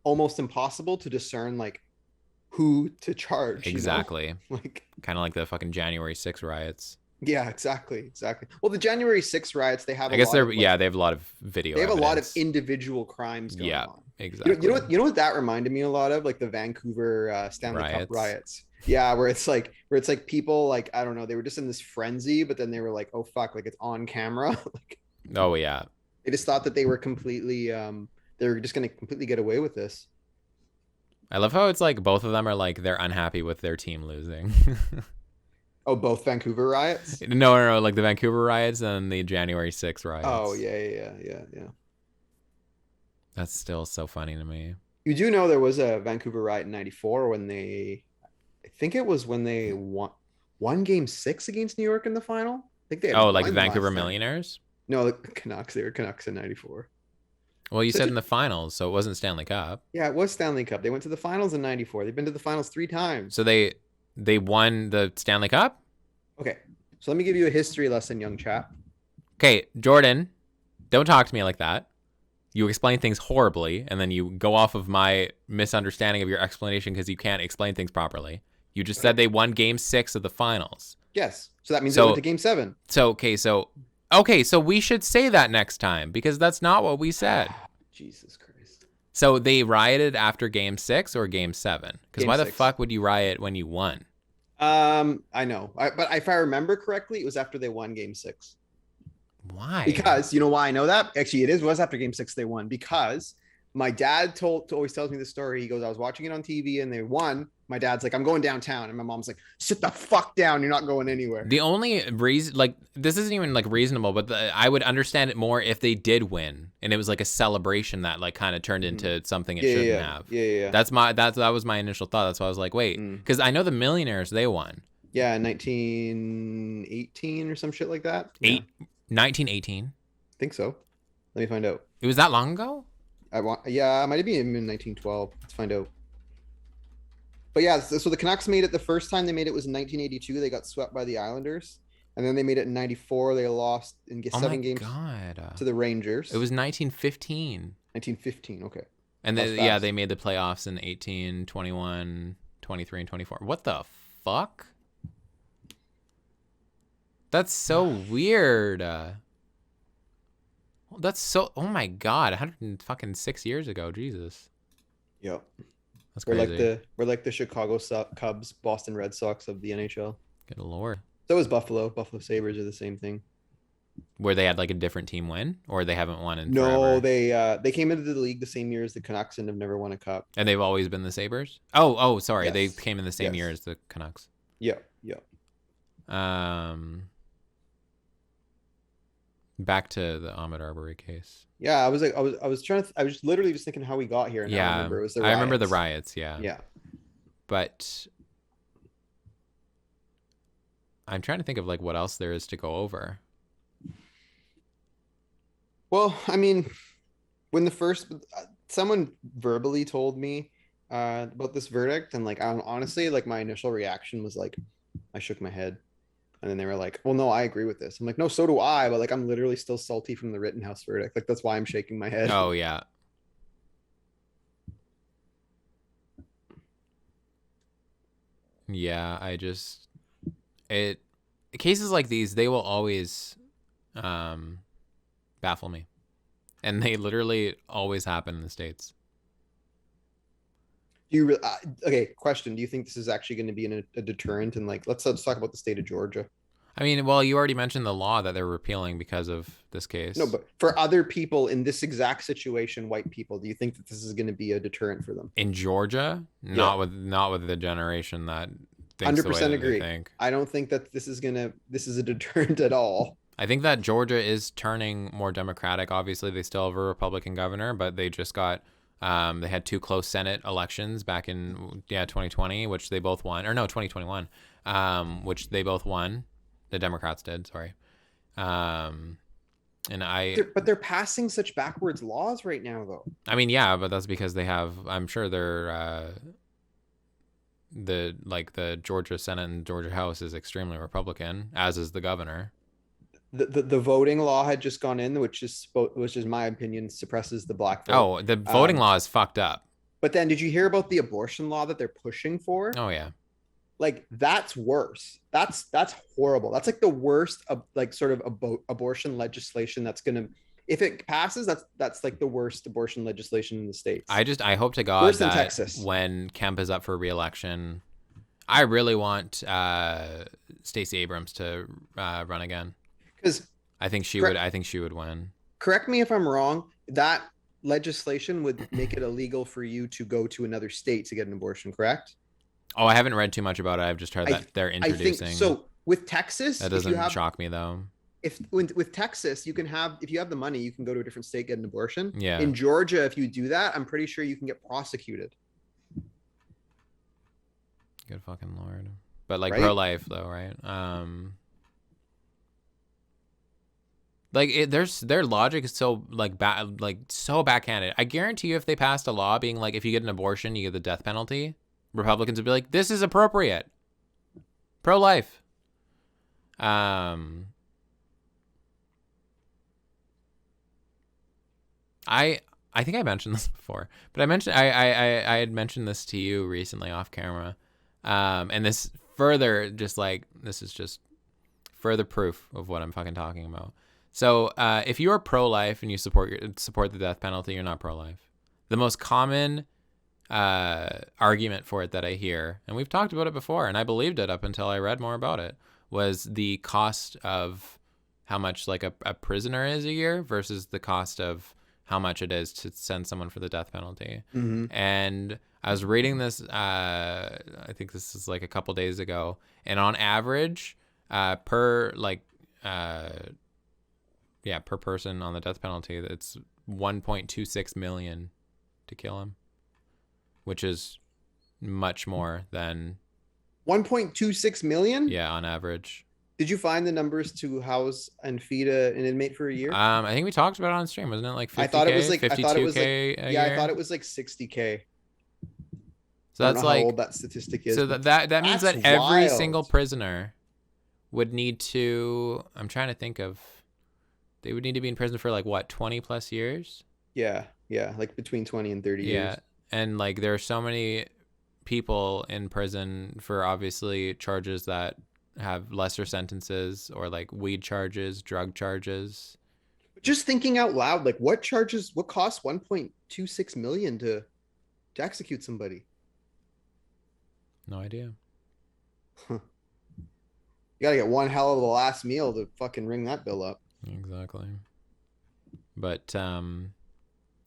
almost impossible to discern like who to charge.
Exactly.
Like
Kind of like the fucking January 6 riots.
yeah, exactly. Well, the January 6 riots, they have
I
a
guess
lot of like,
they have a lot of video.
they have
evidence.
a lot of individual crimes going
Yeah,
on.
exactly.
You know what that reminded me a lot of, like the Vancouver Stanley Cup riots. Yeah, where it's like people like I don't know, they were just in this frenzy, but then they were like, oh fuck, like it's on camera. Like
Oh yeah.
They just thought that they were completely they were just going to completely get away with this.
I love how it's like both of them are like they're unhappy with their team losing.
Oh, both Vancouver riots?
No, like the Vancouver riots and the January 6th
Oh,
riots.
yeah.
That's still so funny to me.
You do know there was a Vancouver riot in 94 when I think it was when they won game 6 against New York in the final. I think they had
Oh, like
won
Vancouver
last time.
Millionaires?
No, the Canucks, they were Canucks in 94.
Well, you
Such
said
a
in the finals, so it wasn't Stanley Cup.
Yeah, it was Stanley Cup. They went to the finals in 94. They've been to the finals 3
So
times.
they won the Stanley Cup?
Okay. So let me give you a history lesson, young chap.
Okay, Jordan, don't talk to me like that. You explain things horribly, and then you go off of my misunderstanding of your explanation because you can't explain things properly. You just
Okay.
said they won game 6 of the finals.
Yes. So that means they went to
So
game 7.
so we should say that next time because that's not what we said.
Jesus Christ.
So they rioted after game 6 or game 7? Because
Game
why the
6.
fuck would you riot when you won?
I know. But if I remember correctly, it was after they won game 6.
Why?
Because you know why I know that? Actually, was after game 6 they won because my dad always tells me the story. He goes, I was watching it on TV and they won. My dad's like, I'm going downtown. And my mom's like, sit the fuck down. You're not going anywhere.
The only reason, like, this isn't even like reasonable, but I would understand it more if they did win and it was like a celebration that like kind of turned into something it
Yeah,
shouldn't
yeah,
have.
yeah, yeah.
That was my initial thought. That's why I was like, wait, because I know the Millionaires they won
Yeah, 1918 or some shit like that. Yeah, I
1918.
think so. Let me find out.
It was that long ago.
Yeah, it might have been in 1912. Let's find out. But yeah, so the Canucks made it the first time they made it was in 1982. They got swept by the Islanders. And then they made it in 94. They lost in
Oh my
7 games
god,
to the Rangers.
it was 1915.
1915. Okay.
And
That was
then, yeah,
fast.
they made the playoffs in 18, 21, 23, and 24. What the fuck? That's so weird. That's so. Oh my god, 106 years ago. Jesus,
Yep.
that's
We're like
crazy.
the Chicago Cubs, Boston Red Sox of the NHL.
Good lord.
So is Buffalo. Buffalo Sabres are the same thing.
Where they had like a different team win, or they haven't won in
No,
forever,
they came into the league the same year as the Canucks and have never won a cup.
and they've always been the Sabres. Oh, sorry, they
Yes.
came in the same year
Yes.
as the Canucks.
Yeah.
Um, back to the Ahmaud Arbery case.
Yeah, I was like, I was literally just thinking how we got here, and now I
Yeah,
remember it was the
I remember the
riots.
riots. Yeah,
Yeah.
but I'm trying to think of like what else there is to go over.
Well, I mean, when the first someone verbally told me about this verdict, and like honestly, like my initial reaction was like, I shook my head, and then they were like, "Well, no, I agree with this." I'm like, "No, so do I," but like I'm literally still salty from the Rittenhouse verdict. Like that's why I'm shaking my head.
Oh yeah, yeah. I just it cases like these they will always um, baffle me, and they literally always happen in the States.
Do you okay? Question: Do you think this is actually going to be a deterrent? And like, let's talk about the state of Georgia.
I mean, well, you already mentioned the law that they're repealing because of this
No,
case.
but for other people in this exact situation, white people, do you think that this is going to be a deterrent for them?
In Georgia,
Yeah,
not with the generation that thinks the way
100%
that they
agree.
think.
I don't think that this is a deterrent at all.
I think that Georgia is turning more Democratic. Obviously, they still have a Republican governor, but they just got they had two close Senate elections back in 2020, which they both won, or no 2021, which they both won. The Democrats did, sorry. And
But they're passing such backwards laws right now, though.
I mean, yeah, but that's because they have. I'm sure they're the Georgia Senate and Georgia House is extremely Republican, as is the governor.
The voting law had just gone in, which is my opinion suppresses the black vote.
Oh, the voting law is fucked up.
But then, did you hear about the abortion law that they're pushing for?
Oh yeah.
Like that's worse. That's horrible. That's like the worst like sort of abortion legislation that's gonna if it passes, that's like the worst abortion legislation in the states.
I hope to God
Worse than
that
Texas.
when Kemp is up for re-election, I really want Stacey Abrams to run again.
Because
I think she would. I think she would win.
correct me if I'm wrong, that legislation would make it illegal for you to go to another state to get an abortion, correct?
Oh, I haven't read too much about it. I've just heard
I
that they're
I think
introducing.
so. With Texas,
That
if you
doesn't
have
shock me though.
if with Texas, you can have if you have the money, you can go to a different state get an abortion.
Yeah.
In Georgia, if you do that, I'm pretty sure you can get prosecuted,
Good fucking lord. But like pro
right?
life though, right? Like their logic is so like so backhanded. I guarantee you, if they passed a law being like, if you get an abortion, you get the death penalty, Republicans would be like, this is appropriate, pro life. I I think I mentioned this before, but I had mentioned this to you recently off camera, and this further just like this is just further proof of what I'm fucking talking about. So if you are pro-life and you support the death penalty, you're not pro-life. The most common argument for it that I hear, and we've talked about it before, and I believed it up until I read more about it, was the cost of how much like a prisoner is a year versus the cost of how much it is to send someone for the death penalty.
Mm-hmm.
And I was reading this, I think this is like a couple days ago, and on average, per like, per person on the death penalty, it's 1.26 million to kill him, which is much more than
1.26 million?
on average.
Did you find the numbers to house and feed an inmate for a year?
I think we talked about it on stream, wasn't it like
I thought it was
50K,
like I thought it was like
52K a
yeah, I
year?
thought it was like 60K.
So
I don't
that's
know how
like,
old that statistic is.
so that means
That's
that every
wild.
single prisoner would need to, I'm trying to think of, they would need to be in prison for like what, 20 plus years?
Yeah, yeah, like between 20 and 30
Yeah.
years.
And like there are so many people in prison for obviously charges that have lesser sentences, or like weed charges, drug charges.
Just thinking out loud, like what costs 1.26 million to execute somebody?
No idea.
Huh. You gotta get one hell of a last meal to fucking ring that bill up.
Exactly. But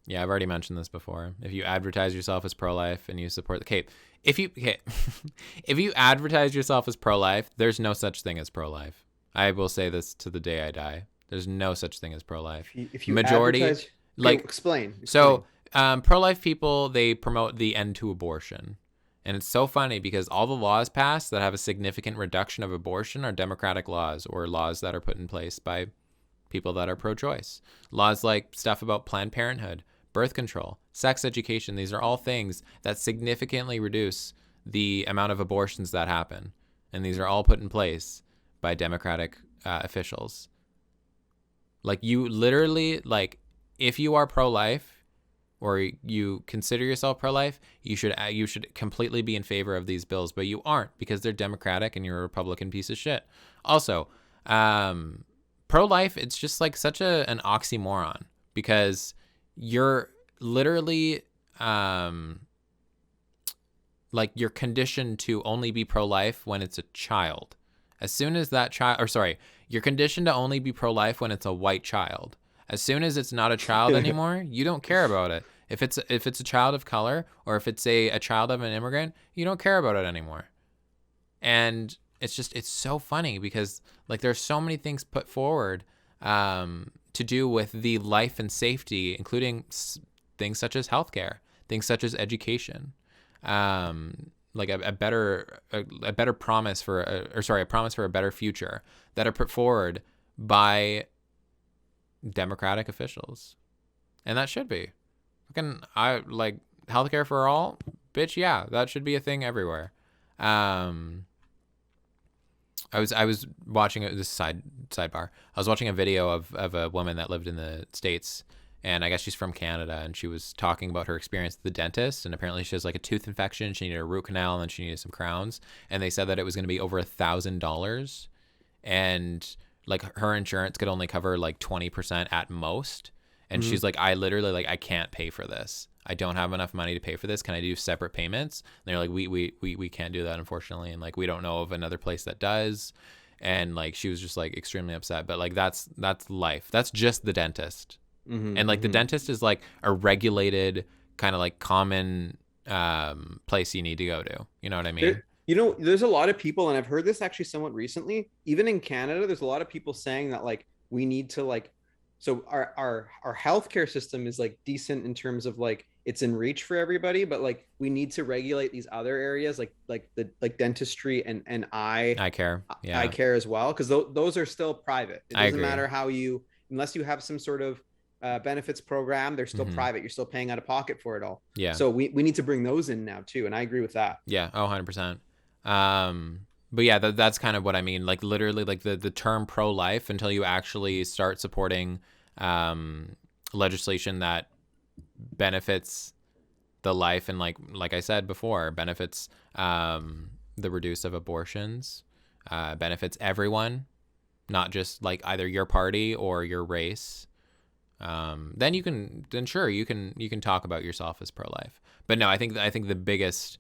yeah, I've already mentioned this before. If you advertise yourself as pro-life and you support the Cape, if you advertise yourself as pro-life, there's no such thing as pro-life. I will say this to the day I die. There's no such thing as pro-life.
If you
Majority,
advertise,
like,
okay, explain.
so pro-life people, they promote the end to abortion. And it's so funny because all the laws passed that have a significant reduction of abortion are democratic laws, or laws that are put in place by people that are pro-choice. Laws like stuff about Planned Parenthood, birth control, sex education, these are all things that significantly reduce the amount of abortions that happen. And these are all put in place by democratic officials. Like, you literally, like, if you are pro-life or you consider yourself pro-life, you should completely be in favor of these bills, but you aren't, because they're Democratic and you're a Republican piece of shit. Also, pro-life, it's just like such an oxymoron, because you're literally like, you're conditioned to only be pro-life when it's a child. As soon as that child, or sorry, you're conditioned to only be pro-life when it's a white child. As soon as it's not a child anymore, you don't care about it. If it's a child of color, or if it's a child of an immigrant, you don't care about it anymore. And it's so funny because like there's so many things put forward to do with the life and safety, including things such as healthcare, things such as education, like a better promise for a promise for a better future that are put forward by Democratic officials. And that should be fucking, I like healthcare for all, bitch. Yeah, that should be a thing everywhere. I was watching this sidebar. I was watching a video of a woman that lived in the States, and I guess she's from Canada, and she was talking about her experience at the dentist, and apparently she has like a tooth infection. She needed a root canal, and she needed some crowns, and they said that it was going to be over $1,000, and like her insurance could only cover like 20% at most. And she's like, I literally, like, I can't pay for this. I don't have enough money to pay for this. Can I do separate payments? And they're like, we can't do that, unfortunately. And like, we don't know of another place that does. And like, she was just like extremely upset. But like, that's life. That's just the dentist. And like the
Hmm.
dentist is like a regulated kind of like common place you need to go to. You know what I
There,
mean?
there's a lot of people, and I've heard this actually somewhat recently, even in Canada, there's a lot of people saying that like we need to like, so our healthcare system is like decent in terms of like it's in reach for everybody, but like we need to regulate these other areas like the like dentistry and
I care.
eye
Yeah,
care as well, because those are still private. It
I
doesn't
agree.
matter how you, unless you have some sort of benefits program, they're still
Hmm.
private. You're still paying out of pocket for it all.
Yeah.
So we need to bring those in now too, and I agree with that.
Yeah. Oh, 100%. But yeah, that's kind of what I mean. Like literally like the term pro-life until you actually start supporting um, legislation that benefits the life and like I said before, benefits the reduce of abortions, benefits everyone, not just like either your party or your race. Then sure you can talk about yourself as pro-life. But no, I think the biggest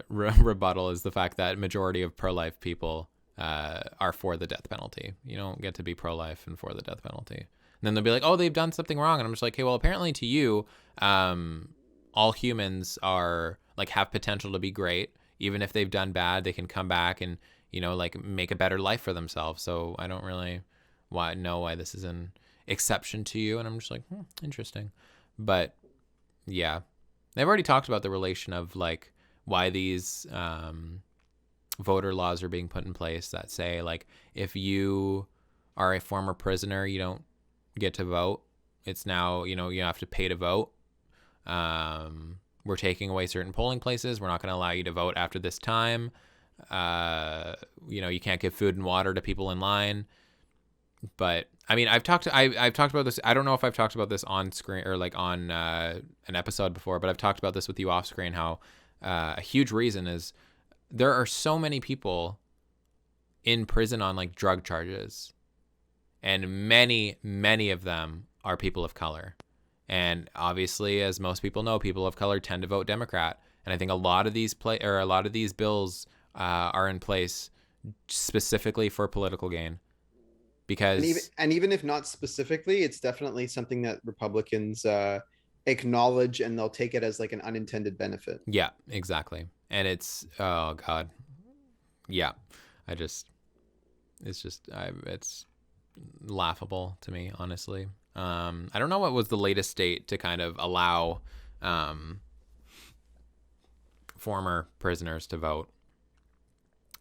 rebuttal is the fact that majority of pro-life people are for the death penalty. You don't get to be pro-life and for the death penalty. And then they'll be like, oh, they've done something wrong, and I'm just like, hey, well, apparently to you, all humans are like have potential to be great. Even if they've done bad, they can come back and like make a better life for themselves. So I don't really know why this is an exception to you, and I'm just like, interesting. But yeah, they've already talked about the relation of like why these voter laws are being put in place that say like if you are a former prisoner, you don't get to vote. It's now you have to pay to vote. We're taking away certain polling places. We're not going to allow you to vote after this time. You can't give food and water to people in line. But I mean, I've talked about this. I don't know if I've talked about this on screen or like on an episode before, but I've talked about this with you off screen. How a huge reason is there are so many people in prison on like drug charges, and many of them are people of color. And obviously, as most people know, people of color tend to vote Democrat. And I think a lot of these bills are in place specifically for political gain because
And even if not specifically, it's definitely something that Republicans acknowledge, and they'll take it as like an unintended benefit.
yeah, exactly. And it's oh god, yeah. I just it's laughable to me, honestly. I don't know what was the latest state to kind of allow um, former prisoners to vote.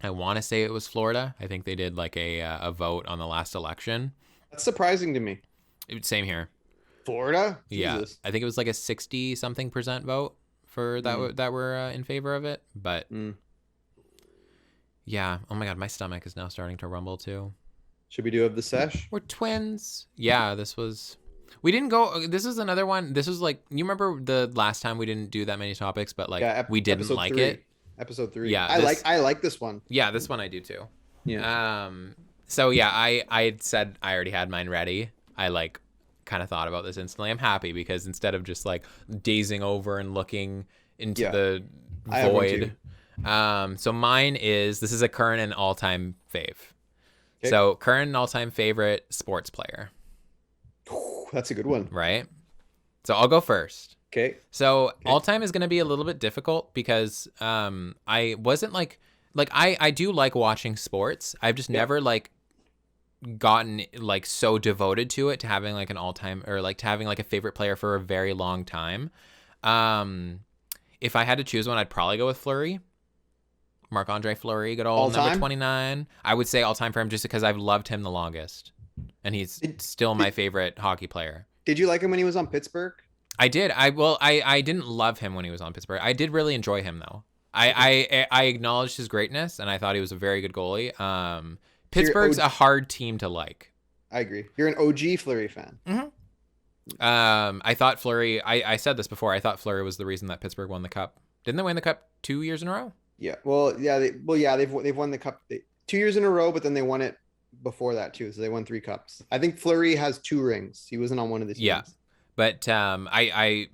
I want to say it was Florida. I think they did like a vote on the last election.
That's surprising to me.
Same here.
Florida,
Yeah,
Jesus.
I think it was like a 60 something percent vote for
Mm,
that were in favor of it. But
mm.
yeah, oh my god, my stomach is now starting to rumble too.
Should we do of the sesh?
We're twins. Yeah, this was. We didn't go. This is another one. This was like you remember the last time we didn't do that many topics, but like
Yeah,
we didn't
episode
like
three.
it.
Episode three.
Yeah, this.
I like this one.
Yeah, this one I do too.
Yeah.
So yeah, I had said I already had mine ready. I like kind of thought about this instantly. I'm happy because instead of just like dazing over and looking into
Yeah.
the
I have one too.
void. So mine is this is a current and all time fave.
Okay.
So current and all time favorite sports player,
That's a good one.
right? So I'll go first.
Okay.
So
Okay.
all time is going to be a little bit difficult because I wasn't like I do like watching sports. I've just
Yeah.
never like gotten like so devoted to it to having like an all time or like to having like a favorite player for a very long time. Um, if I had to choose one, I'd probably go with Fleury. Marc-Andre Fleury, good
All
old number
time.
29. I would say all time for him just because I've loved him the longest. And he's
Did,
still my
did,
favorite hockey player.
did you like him when he was on Pittsburgh?
I did. I didn't love him when he was on Pittsburgh. I did really enjoy him though.
Okay.
I acknowledged his greatness and I thought he was a very good goalie.
So you're
Pittsburgh's
OG,
a hard team to like.
I agree. You're an OG Flurry fan.
Mm-hmm. I thought Fleury. I said this before. I thought Fleury was the reason that Pittsburgh won the cup. Didn't they win the cup 2 years in a row?
Yeah. They've won the cup 2 years in a row, but then they won it before that too. So they won three cups. I think Flurry has two rings. He wasn't on one of the
Yeah,
teams.
but I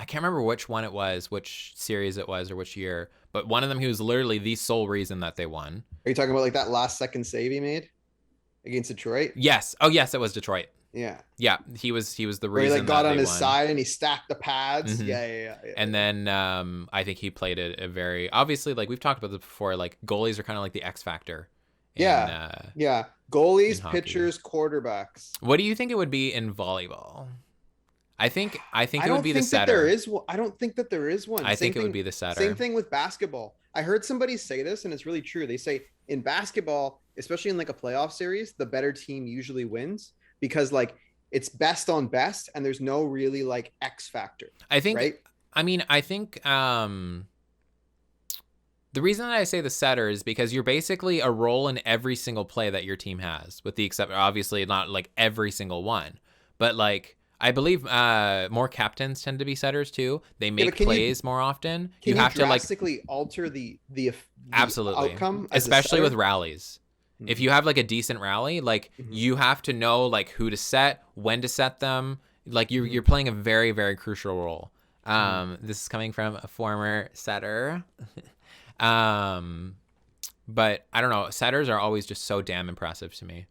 can't remember which one it was, which series it was, or which year. But one of them, he was literally the sole reason that they won.
Are you talking about like that last second save he made against Detroit?
Yes. Oh, yes, it was Detroit.
Yeah.
Yeah, he was the
Where he like
reason
got
that
on
they
his
won.
side and he stacked the pads.
Hmm.
Yeah.
And then I think he played a very obviously like we've talked about this before. Like goalies are kind of like the X factor in
Yeah.
uh,
Yeah.
in
Goalies,
hockey.
pitchers, quarterbacks.
What do you think it would be in volleyball? I think
I
it would
don't
be the
think that there
setter.
is one. I don't think that there is one.
I
Same
think it would
thing.
be the
Same
setter.
thing with basketball. I heard somebody say this, and it's really true. They say in basketball, especially in like a playoff series, the better team usually wins because like it's best on best, and there's no really like X factor,
I think
right?
I think the reason that I say the setter is because you're basically a role in every single play that your team has, with the exception, obviously, not like every single one, but like I believe more captains tend to be setters too. They
Yeah, but
make plays more often. You
can you
have to like
drastically alter the
absolutely,
outcome as a
especially with
setter?
rallies. If
Hmm.
you have like a decent rally, like
Hmm.
you have to know like who to set, when to set them. Like
Hmm.
you're playing a very very crucial role.
Hmm.
This is coming from a former setter. Um, but I don't know. Setters are always just so damn impressive to me.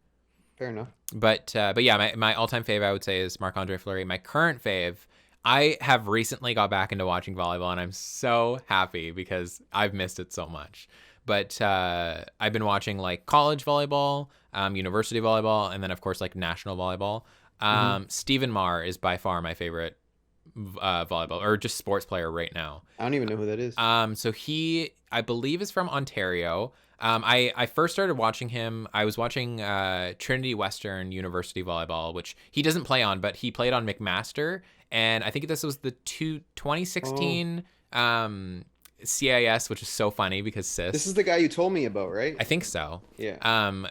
Fair enough.
But yeah, my all time fave I would say is Marc Andre Fleury. My current fave, I have recently got back into watching volleyball, and I'm so happy because I've missed it so much. But I've been watching like college volleyball, university volleyball, and then of course like national volleyball.
Hmm.
Stephen Marr is by far my favorite volleyball or just sports player right now.
I don't even know who that is.
So he, I believe, is from Ontario. I first started watching him. I was watching Trinity Western University volleyball, which he doesn't play on, but he played on McMaster. And I think this was the
Oh,
2016 CIS, which is so funny because
this is
cis.
the guy you told me about, right?
I think so.
Yeah.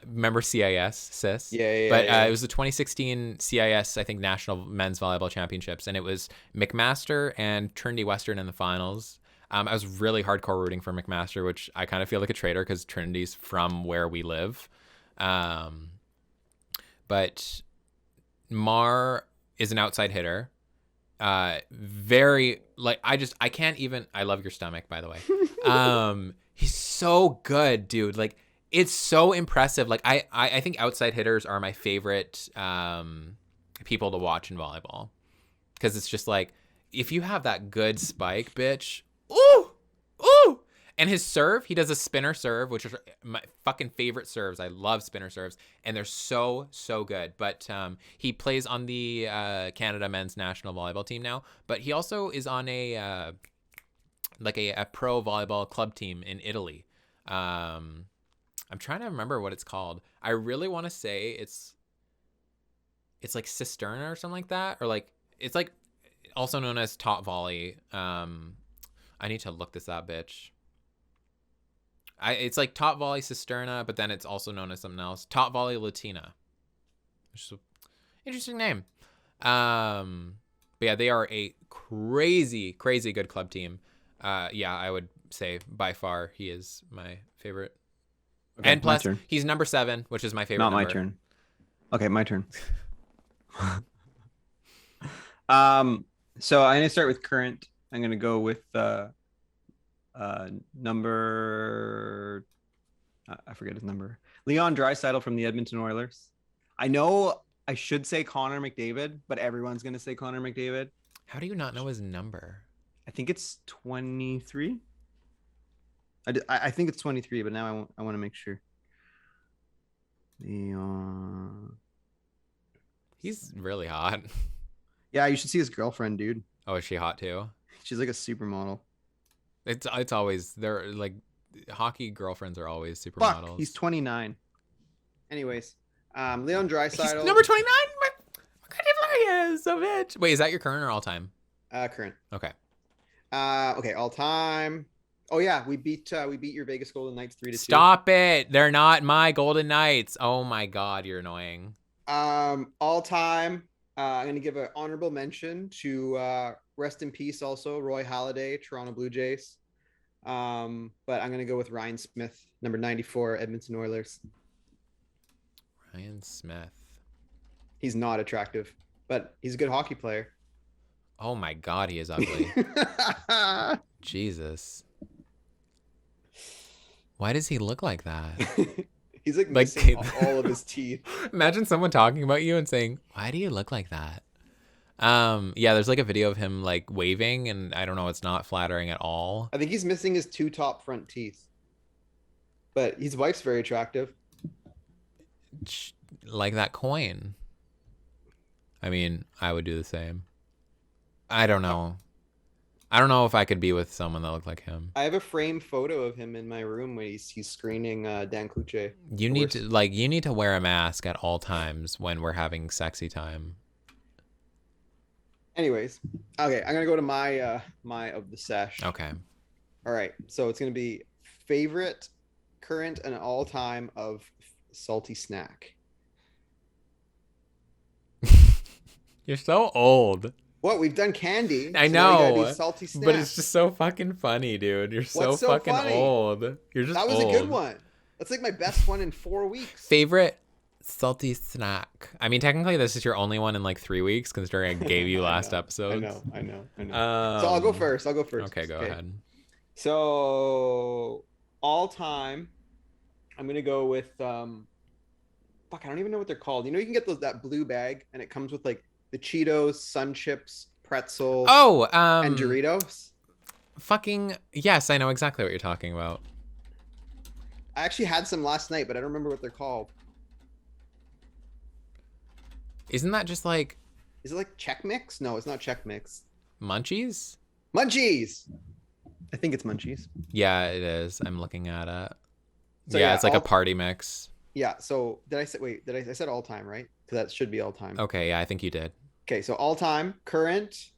Remember CIS, cis? But it
Yeah.
was the 2016 CIS, I think, National Men's Volleyball Championships, and it was McMaster and Trinity Western in the finals. I was really hardcore rooting for McMaster, which I kind of feel like a traitor because Trinity's from where we live. Um, but Mar is an outside hitter. Very like I can't even. I love your stomach, by the way. He's so good, dude. Like it's so impressive. Like I think outside hitters are my favorite people to watch in volleyball because it's just like if you have that good spike, bitch. Ooh, ooh. And his serve, he does a spinner serve, which is my fucking favorite serves. I love spinner serves, and they're so so good. But he plays on the Canada men's national volleyball team now. But he also is on a like a pro volleyball club team in Italy. I'm trying to remember what it's called. I really want to say it's like Cisterna or something like that, or like it's like also known as Top Volley. I need to look this up, bitch. It's like Top Volley Cisterna, but then it's also known as something else. Top Volley Latina, which is an interesting name. But yeah, they are a crazy, crazy good club team. Yeah, I would say by far he is my favorite.
Okay,
And
my
plus,
turn.
he's number 7, which is my favorite
Not my
number.
turn. Okay, my turn. So I'm gonna start with current. I'm gonna go with number I forget his number. Leon Draisaitl from the Edmonton Oilers. I know I should say Connor McDavid, but everyone's gonna say Connor McDavid.
How do you not know his number?
I think it's 23. I think it's 23, but now I want to make sure. Leon.
He's really hot.
Yeah, you should see his girlfriend, dude.
Oh, is she hot too?
She's like a supermodel.
It's always they're like hockey girlfriends are always
Fuck, he's
supermodels.
29. Anyways, Leon
He's
Draisaitl,
number 29. My God, he is so bitch. Wait, is that your current or all time?
current.
Okay.
Okay, all time. Oh yeah, we beat your Vegas Golden Knights 3-2.
Stop it. They're not my Golden Knights. Oh my God, you're annoying.
All time. I'm gonna give an honorable mention to rest in peace also Roy Halladay, Toronto Blue Jays. But I'm gonna go with Ryan Smith, number 94, Edmonton Oilers.
Ryan Smith.
He's not attractive, but he's a good hockey player.
Oh my God, he is ugly. Jesus. Why does he look like that?
He's like
Like,
missing all of his teeth.
imagine someone talking about you and saying, "Why do you look like that?" Yeah, there's like a video of him like waving, and I don't know, it's not flattering at all.
I think he's missing his two top front teeth. But his wife's very attractive.
Like that coin. I mean, I would do the same. I don't know. I don't know if I could be with someone that looked like him.
I have a framed photo of him in my room when he's screening Dan Cluche.
You need to wear a mask at all times when we're having sexy time.
Anyways, okay, I'm gonna go to my my of the sesh.
Okay.
All right, so it's gonna be favorite, current, and all time of salty snack.
You're so old.
What, we've done candy?
I
so now we gotta
know,
do salty snacks.
but it's just so fucking funny, dude. You're so
What's so
fucking
funny?
old. You're just
That was
old.
a good one. That's like my best one in 4 weeks.
Favorite salty snack. I mean, technically, this is your only one in like 3 weeks, considering I gave you last episode.
I know. So I'll go first.
Okay, go ahead.
So all time, I'm gonna go with fuck, I don't even know what they're called. You know, you can get that blue bag, and it comes with like the Cheetos, Sun Chips, pretzels, and Doritos.
Fucking yes, I know exactly what you're talking about.
I actually had some last night, but I don't remember what they're called.
Isn't that just like
Is it like Check Mix? No, it's not Check Mix.
Munchies?
Munchies. I think it's Munchies.
Yeah, it is. I'm looking at it.
So,
yeah, it's like a party mix.
Yeah. So did I say? Wait, I said all time, right? Because that should be all time.
Okay, yeah, I think you did.
Okay, so all time, current.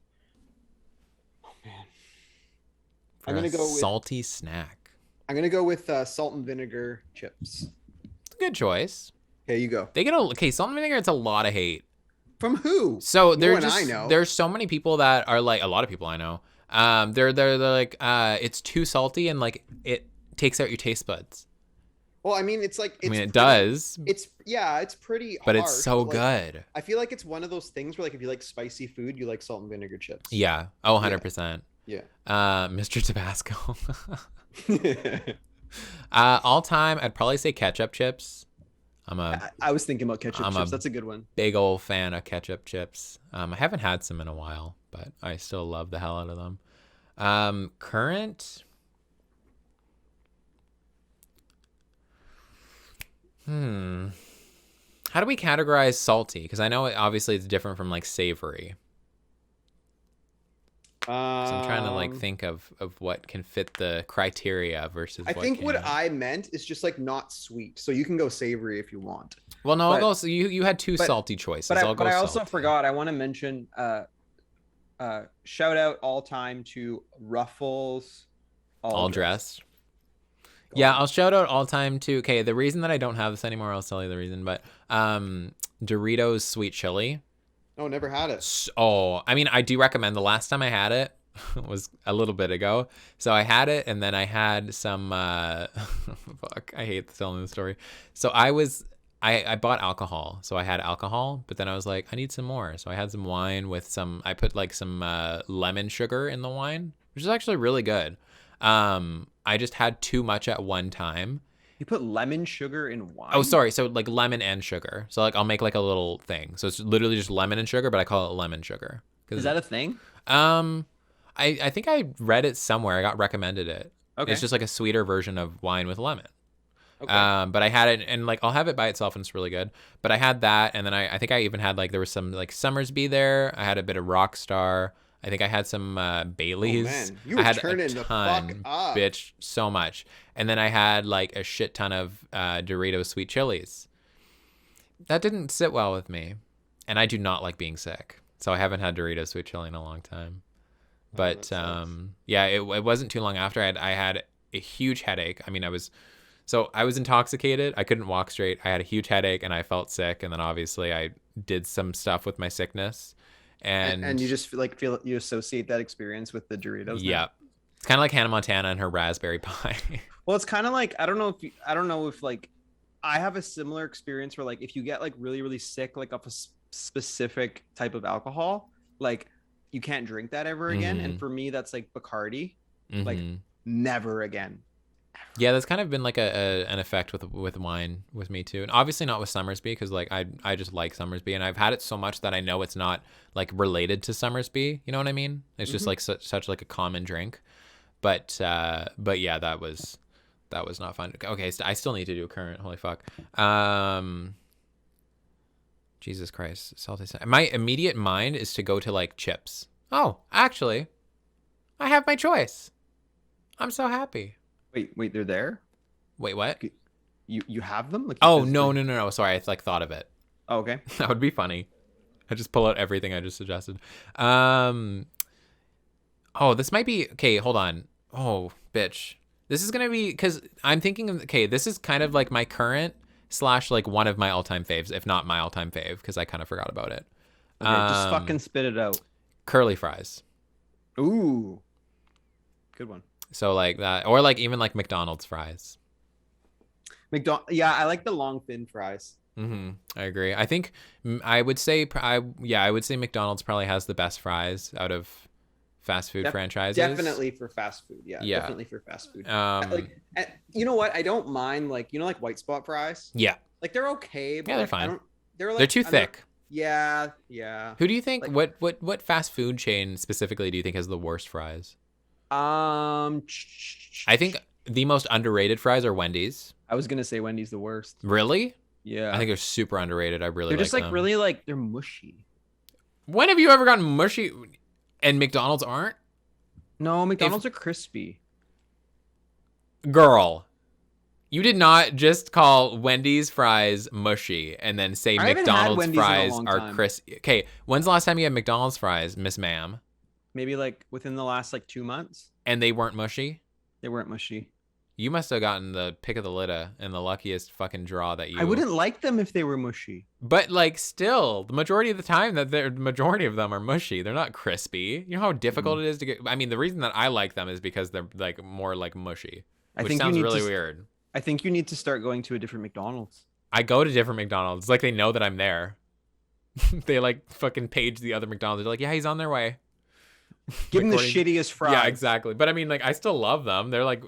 Oh man,
For
I'm gonna
a
go with
salty snack.
I'm gonna go with salt and vinegar chips.
It's a good choice.
Okay, you go.
They get salt and vinegar. It's a lot of hate.
From who?
So
I know.
There's so many people that are like, a lot of people I know. They're like, it's too salty and like it takes out your taste buds.
Well, I mean, it's like
it does.
It's pretty.
But
harsh,
it's so
like,
good.
I feel like it's one of those things where like if you like spicy food, you like salt and vinegar chips.
Yeah. Oh, 100%.
Yeah.
Mr. Tabasco. All time, I'd probably say ketchup chips.
I was thinking about ketchup chips. That's a good one.
Big old fan of ketchup chips. I haven't had some in a while, but I still love the hell out of them. Current. How do we categorize salty? Because I know obviously it's different from like savory. So I'm trying to like think of what can fit the criteria versus.
I think what I meant is just like not sweet. So you can go savory if you want.
Well, no, I'll go. So you had two salty choices.
But I also
salty.
forgot. I want to mention shout out all time to Ruffles.
All dressed. Yeah, I'll shout out all time to. Okay, the reason that I don't have this anymore, I'll tell you the reason. But Doritos sweet chili.
Oh, never had it.
Oh, I mean, I do recommend. The last time I had it was a little bit ago. So I had it, and then I had some. Fuck, I hate telling the story. So I bought alcohol. So I had alcohol, but then I was like, I need some more. So I had some wine with some. I put like some lemon sugar in the wine, which is actually really good. I just had too much at one time.
You put lemon sugar in wine?
Oh, sorry. So like lemon and sugar. So like I'll make like a little thing. So it's literally just lemon and sugar, but I call it lemon sugar.
Is that a thing?
I think I read it somewhere. I got recommended it.
Okay.
It's just like a sweeter version of wine with lemon.
Okay.
But I had it, and like I'll have it by itself and it's really good. But I had that, and then I think I even had like there was some like Summersby there. I had a bit of Rockstar. I think I had some Baileys.
Oh, man. You were
I had
turning
a
the
ton,
fuck up.
bitch, so much. And then I had like a shit ton of Doritos sweet chilies. That didn't sit well with me, and I do not like being sick, so I haven't had Doritos sweet chili in a long time. But yeah, it wasn't too long after I had a huge headache. I mean, I was intoxicated. I couldn't walk straight. I had a huge headache, and I felt sick. And then obviously I did some stuff with my sickness. And
you just feel you associate that experience with the Doritos.
Yeah, it's kind of like Hannah Montana and her raspberry pie.
Well, it's kind of like I don't know if like I have a similar experience where like if you get like really really sick like off a specific type of alcohol, like you can't drink that ever again. And for me, that's like Bacardi. Like never again.
Yeah, that's kind of been like an effect with wine with me too, and obviously not with Summersby because like I just like Summersby, and I've had it so much that I know it's not like related to Summersby. You know what I mean? It's just
Mhm.
like such like a common drink. But yeah, that was not fun. Okay, I still need to do current. Holy fuck. Jesus Christ, salty. My immediate mind is to go to like chips. Oh, actually, I have my choice. I'm so happy.
Wait, they're there.
Wait, what?
You have them? Like you
Oh
physically?
no. Sorry, I like thought of it.
Oh, okay.
That would be funny. I just pull out everything I just suggested. Um. Oh, this might be okay. Hold on. Oh, bitch. This is gonna be because I'm thinking of okay. This is kind of like my current slash like one of my all time faves, if not my all time fave, because I kind of forgot about it.
Okay, just fucking spit it out.
Curly fries.
Ooh, good one.
So like that, or like even like McDonald's fries.
Yeah, I like the long thin fries.
I agree. I think I would say I would say McDonald's probably has the best fries out of fast food franchises.
Definitely for fast food. Yeah,
Yeah.
definitely for fast food.
Um,
You know what? I don't mind like like white spot fries.
yeah,
Like they're okay, but
yeah, they're
like, I
fine.
don't. They're like
They're too thick.
Yeah, yeah.
Who do you think?
Like
What fast food chain specifically do you think has the worst fries?
um,
I think the most underrated fries are Wendy's.
I was gonna say Wendy's the worst.
Really? I
Yeah,
think they're super underrated. I really
they're
like
just like
them.
really like they're mushy.
When have you ever gotten mushy and McDonald's aren't?
No, McDonald's are crispy.
Girl, you did not just call Wendy's fries mushy and then say
I haven't had
McDonald's
Wendy's in a
fries
long
are
time.
crispy. Okay, when's the last time you had McDonald's fries, Miss Ma'am?
Maybe like within the last like 2 months,
And they weren't mushy?
they weren't mushy.
You must have gotten the pick of the litter and the luckiest fucking draw that you.
I wouldn't like them if they were mushy.
But like, still, the majority of the time the majority of them are mushy. They're not crispy. You know how difficult it is to get. I mean, the reason that I like them is because they're like more like mushy,
I
which
think you
sounds
need
really
to.
weird.
I think you need to start going to a different McDonald's.
I go to different McDonald's. It's like they know that I'm there. They like fucking page the other McDonald's. They're like, yeah, he's on their way.
Give them the
According-
shittiest fries.
Yeah, exactly. But I mean, like, I still love them. They're like,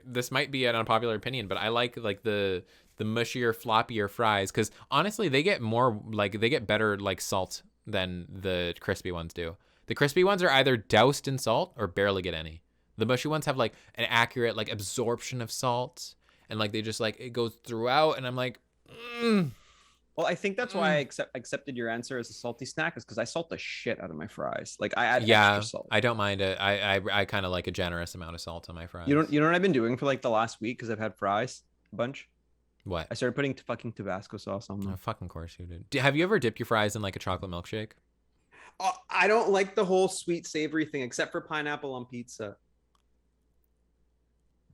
this might be an unpopular opinion, but I like the mushier, floppier fries because honestly, they get more like they get better like salt than the crispy ones do. The crispy ones are either doused in salt or barely get any. The mushy ones have like an accurate like absorption of salt and like they just like it goes throughout, and I'm like,
Well, I think that's why I accepted your answer as a salty snack is because I salt the shit out of my fries. Like I add extra salt.
I don't mind it. I kind of like a generous amount of salt on my fries.
You know what I've been doing for like the last week because I've had fries a bunch.
What?
I started putting fucking Tabasco sauce on them.
Oh, fucking course you did. Have you ever dipped your fries in like a chocolate milkshake?
I don't like the whole sweet savory thing except for pineapple on pizza.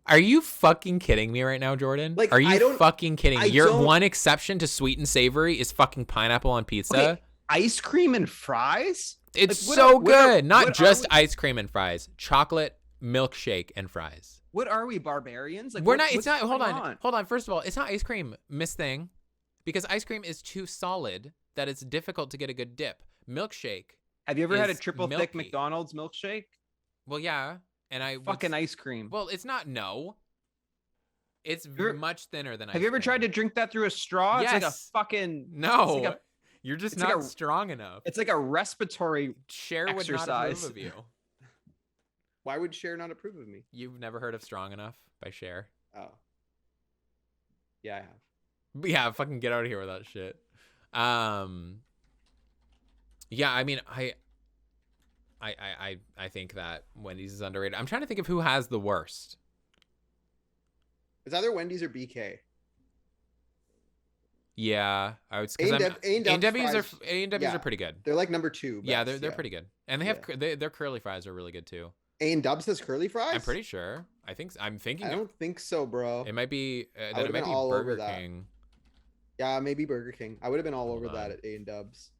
Are you fucking kidding me right now, Jordan?
Like,
are you fucking kidding me? Your
don't-
one exception to sweet and savory is fucking pineapple on pizza.
Okay, ice cream and fries?
It's
Like,
so good. Not
what
just
are we-
ice cream and fries. Chocolate milkshake and fries.
What are we, barbarians? Like
We're not. It's
what's
not. Hold
going
on. Hold on. First of all, it's not ice cream, Miss Thing, because ice cream is too solid that it's difficult to get a good dip. Milkshake.
Have you ever had a
is
triple thick
milky.
McDonald's milkshake?
Well, yeah, and I
Fucking ice cream.
Well, it's not. No. It's much thinner than ice
Have you ever
cream.
tried to drink that through a straw?
Yes.
It's like a fucking
No.
It's like
You're just
it's
not
like a-
strong enough.
it's like a respiratory.
Cher would not
exercise.
approve of you.
Why would Cher not approve of me?
You've never heard of Strong Enough by Cher?
Oh. Yeah, I have.
But yeah, fucking get out of here with that shit. Yeah, I mean, I think that Wendy's is underrated. I'm trying to think of who has the worst.
It's either Wendy's or BK.
Yeah, I would.
A&W's
A&W's are pretty good.
They're like number 2.
Yeah,
best,
they're pretty good, and they have their curly fries are really good too.
A&W's has curly fries?
I'm pretty sure. I'm thinking.
I don't think so, bro.
It might be that
would've
it might
been
be
all over
Burger
that.
King.
Yeah, maybe Burger King. I would have been all over
Hold
that
on.
at A&W's.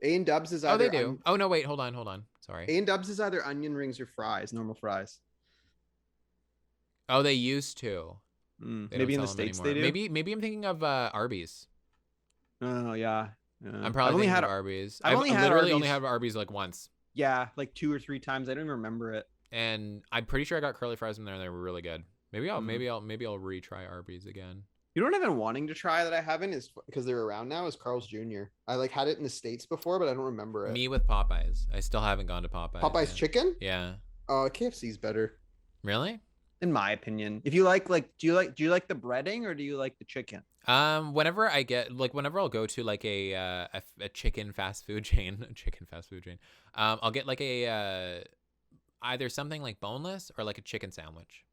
A&W's is
Oh,
either
they do. Oh no, wait, hold on. Sorry.
A&W's is either onion rings or fries, normal fries.
Oh, they used to. They
Maybe in
don't
the
sell them
States
anymore.
they do.
Maybe I'm thinking of Arby's.
Oh yeah.
I'm probably thinking of Arby's.
I've only had
literally
Arby's.
only had Arby's like once.
Yeah, like 2 or 3 times. I don't even remember it.
And I'm pretty sure I got curly fries in there and they were really good. Maybe I'll
Mm.
retry Arby's again.
You know what I've been wanting to try that I haven't is because they're around now is Carl's Jr. I like had it in the States before, but I don't remember it.
Me with Popeyes. I still haven't gone to Popeyes
Popeyes
yet.
chicken?
Yeah.
KFC's better.
Really?
In my opinion, if you like, do you like the breading or do you like the chicken?
Whenever I'll go to like a chicken fast food chain, I'll get like a either something like boneless or like a chicken sandwich.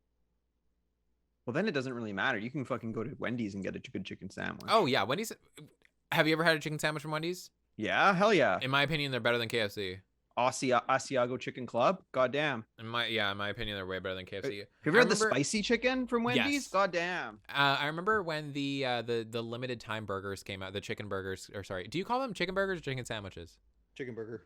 Well, then it doesn't really matter. You can fucking go to Wendy's and get a good chicken sandwich.
Oh yeah, Wendy's. Have you ever had a chicken sandwich from Wendy's?
Yeah, hell yeah.
In my opinion, they're better than KFC.
Asiago Chicken Club. Goddamn.
In my opinion, they're way better than KFC.
Have you ever had the spicy chicken from Wendy's?
Yes.
Goddamn.
I remember when the limited time burgers came out, the chicken burgers, or sorry, do you call them chicken burgers or chicken sandwiches?
Chicken burger.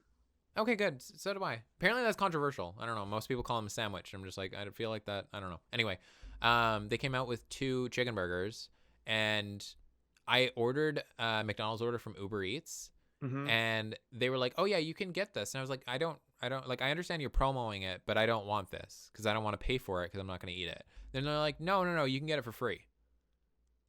Okay, good. So do I. Apparently that's controversial. I don't know. Most people call them a sandwich. I'm just like, I feel like that. I don't know. Anyway, they came out with 2 chicken burgers, and I ordered a McDonald's order from Uber Eats, and they were like, "Oh yeah, you can get this." And I was like, I don't like. I understand you're promoting it, but I don't want this because I don't want to pay for it because I'm not going to eat it. Then they're like, No, you can get it for free.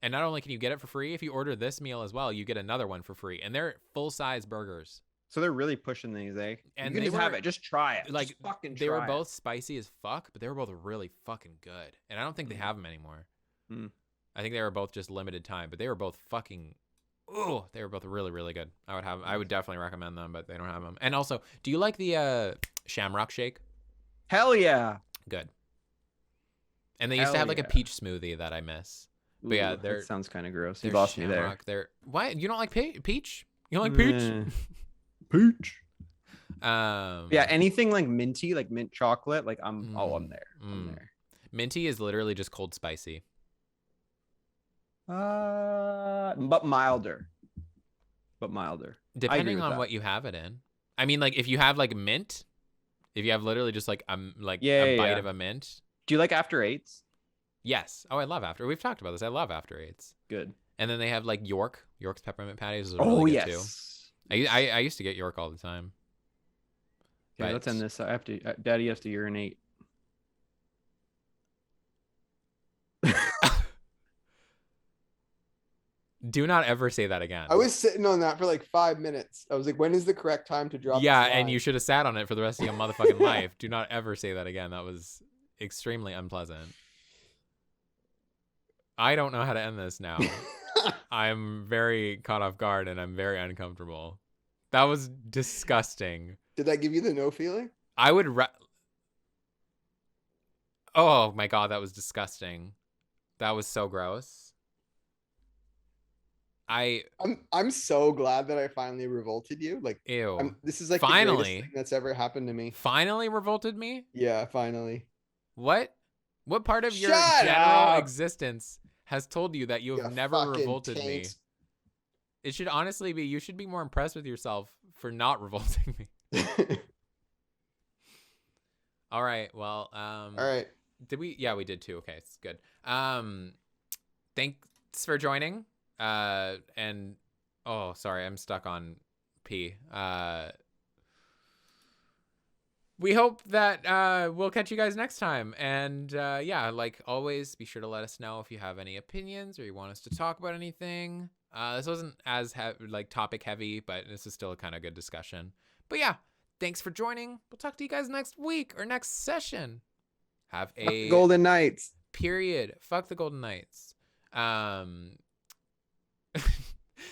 And not only can you get it for free, if you order this meal as well, you get another one for free, and they're full-size burgers.
So they're really pushing these, eh?
And
you can just have it. Just try it.
Like,
just fucking
they
try
were
it.
both spicy as fuck, but they were both really fucking good. And I don't think they have them anymore. I think they were both just limited time, but they were both fucking. Oh, they were both really, really good. I would definitely recommend them, but they don't have them. And also, do you like the Shamrock Shake?
Hell yeah.
Good. And they used to have like a peach smoothie that I miss. But yeah,
that sounds kind of gross. You
they're
lost me there.
Shamrock. They're why you don't like peach? You don't like peach?
Peach.
Yeah,
anything like minty, like mint chocolate, like I'm there. I'm there.
Minty is literally just cold spicy.
But milder.
Depending on what you have it in. I mean, like if you have like mint, if you have literally just like a bite of a mint.
Do you like After Eights?
Yes. Oh, I love After. We've talked about this. I love After Eights.
Good.
And then they have like York's peppermint patties. Is really good too. I used to get York all the time.
Okay, let's end this. I have to. Daddy has to urinate.
Do not ever say that again.
I was sitting on that for like 5 minutes. I was like, when is the correct time to drop?
Yeah, and you should have sat on it for the rest of your motherfucking life. Do not ever say that again. That was extremely unpleasant. I don't know how to end this now. I'm very caught off guard and I'm very uncomfortable. That was disgusting.
Did that give you the no feeling?
I would. Oh my god, that was disgusting. That was so gross.
I'm so glad that I finally revolted you. Like,
ew.
This is like
finally
the greatest thing that's ever happened to me.
Finally revolted me?
Yeah, finally.
What part of your
Shut
general
up!
existence has told you that you have never revolted me? It should honestly be you should be more impressed with yourself for not revolting me. All right. Well, all
right.
Did we? Yeah, we did too. Okay, it's good. Thanks for joining. And oh, sorry, I'm stuck on P. We hope that we'll catch you guys next time. And yeah, like always, be sure to let us know if you have any opinions or you want us to talk about anything. This wasn't as topic heavy, but this is still a kind of good discussion. But yeah, thanks for joining. We'll talk to you guys next week or next session. Have a
Golden Knights.
Period. Fuck the Golden Knights.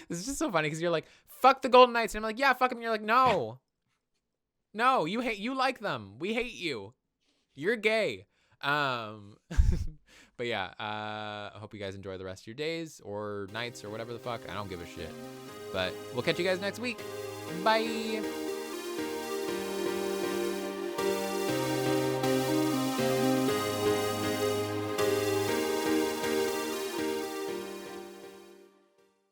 This is just so funny because you're like, fuck the Golden Knights. And I'm like, yeah, fuck them. You're like, no. No, you like them. We hate you. You're gay. But yeah, I hope you guys enjoy the rest of your days or nights or whatever the fuck. I don't give a shit. But we'll catch you guys next week. Bye.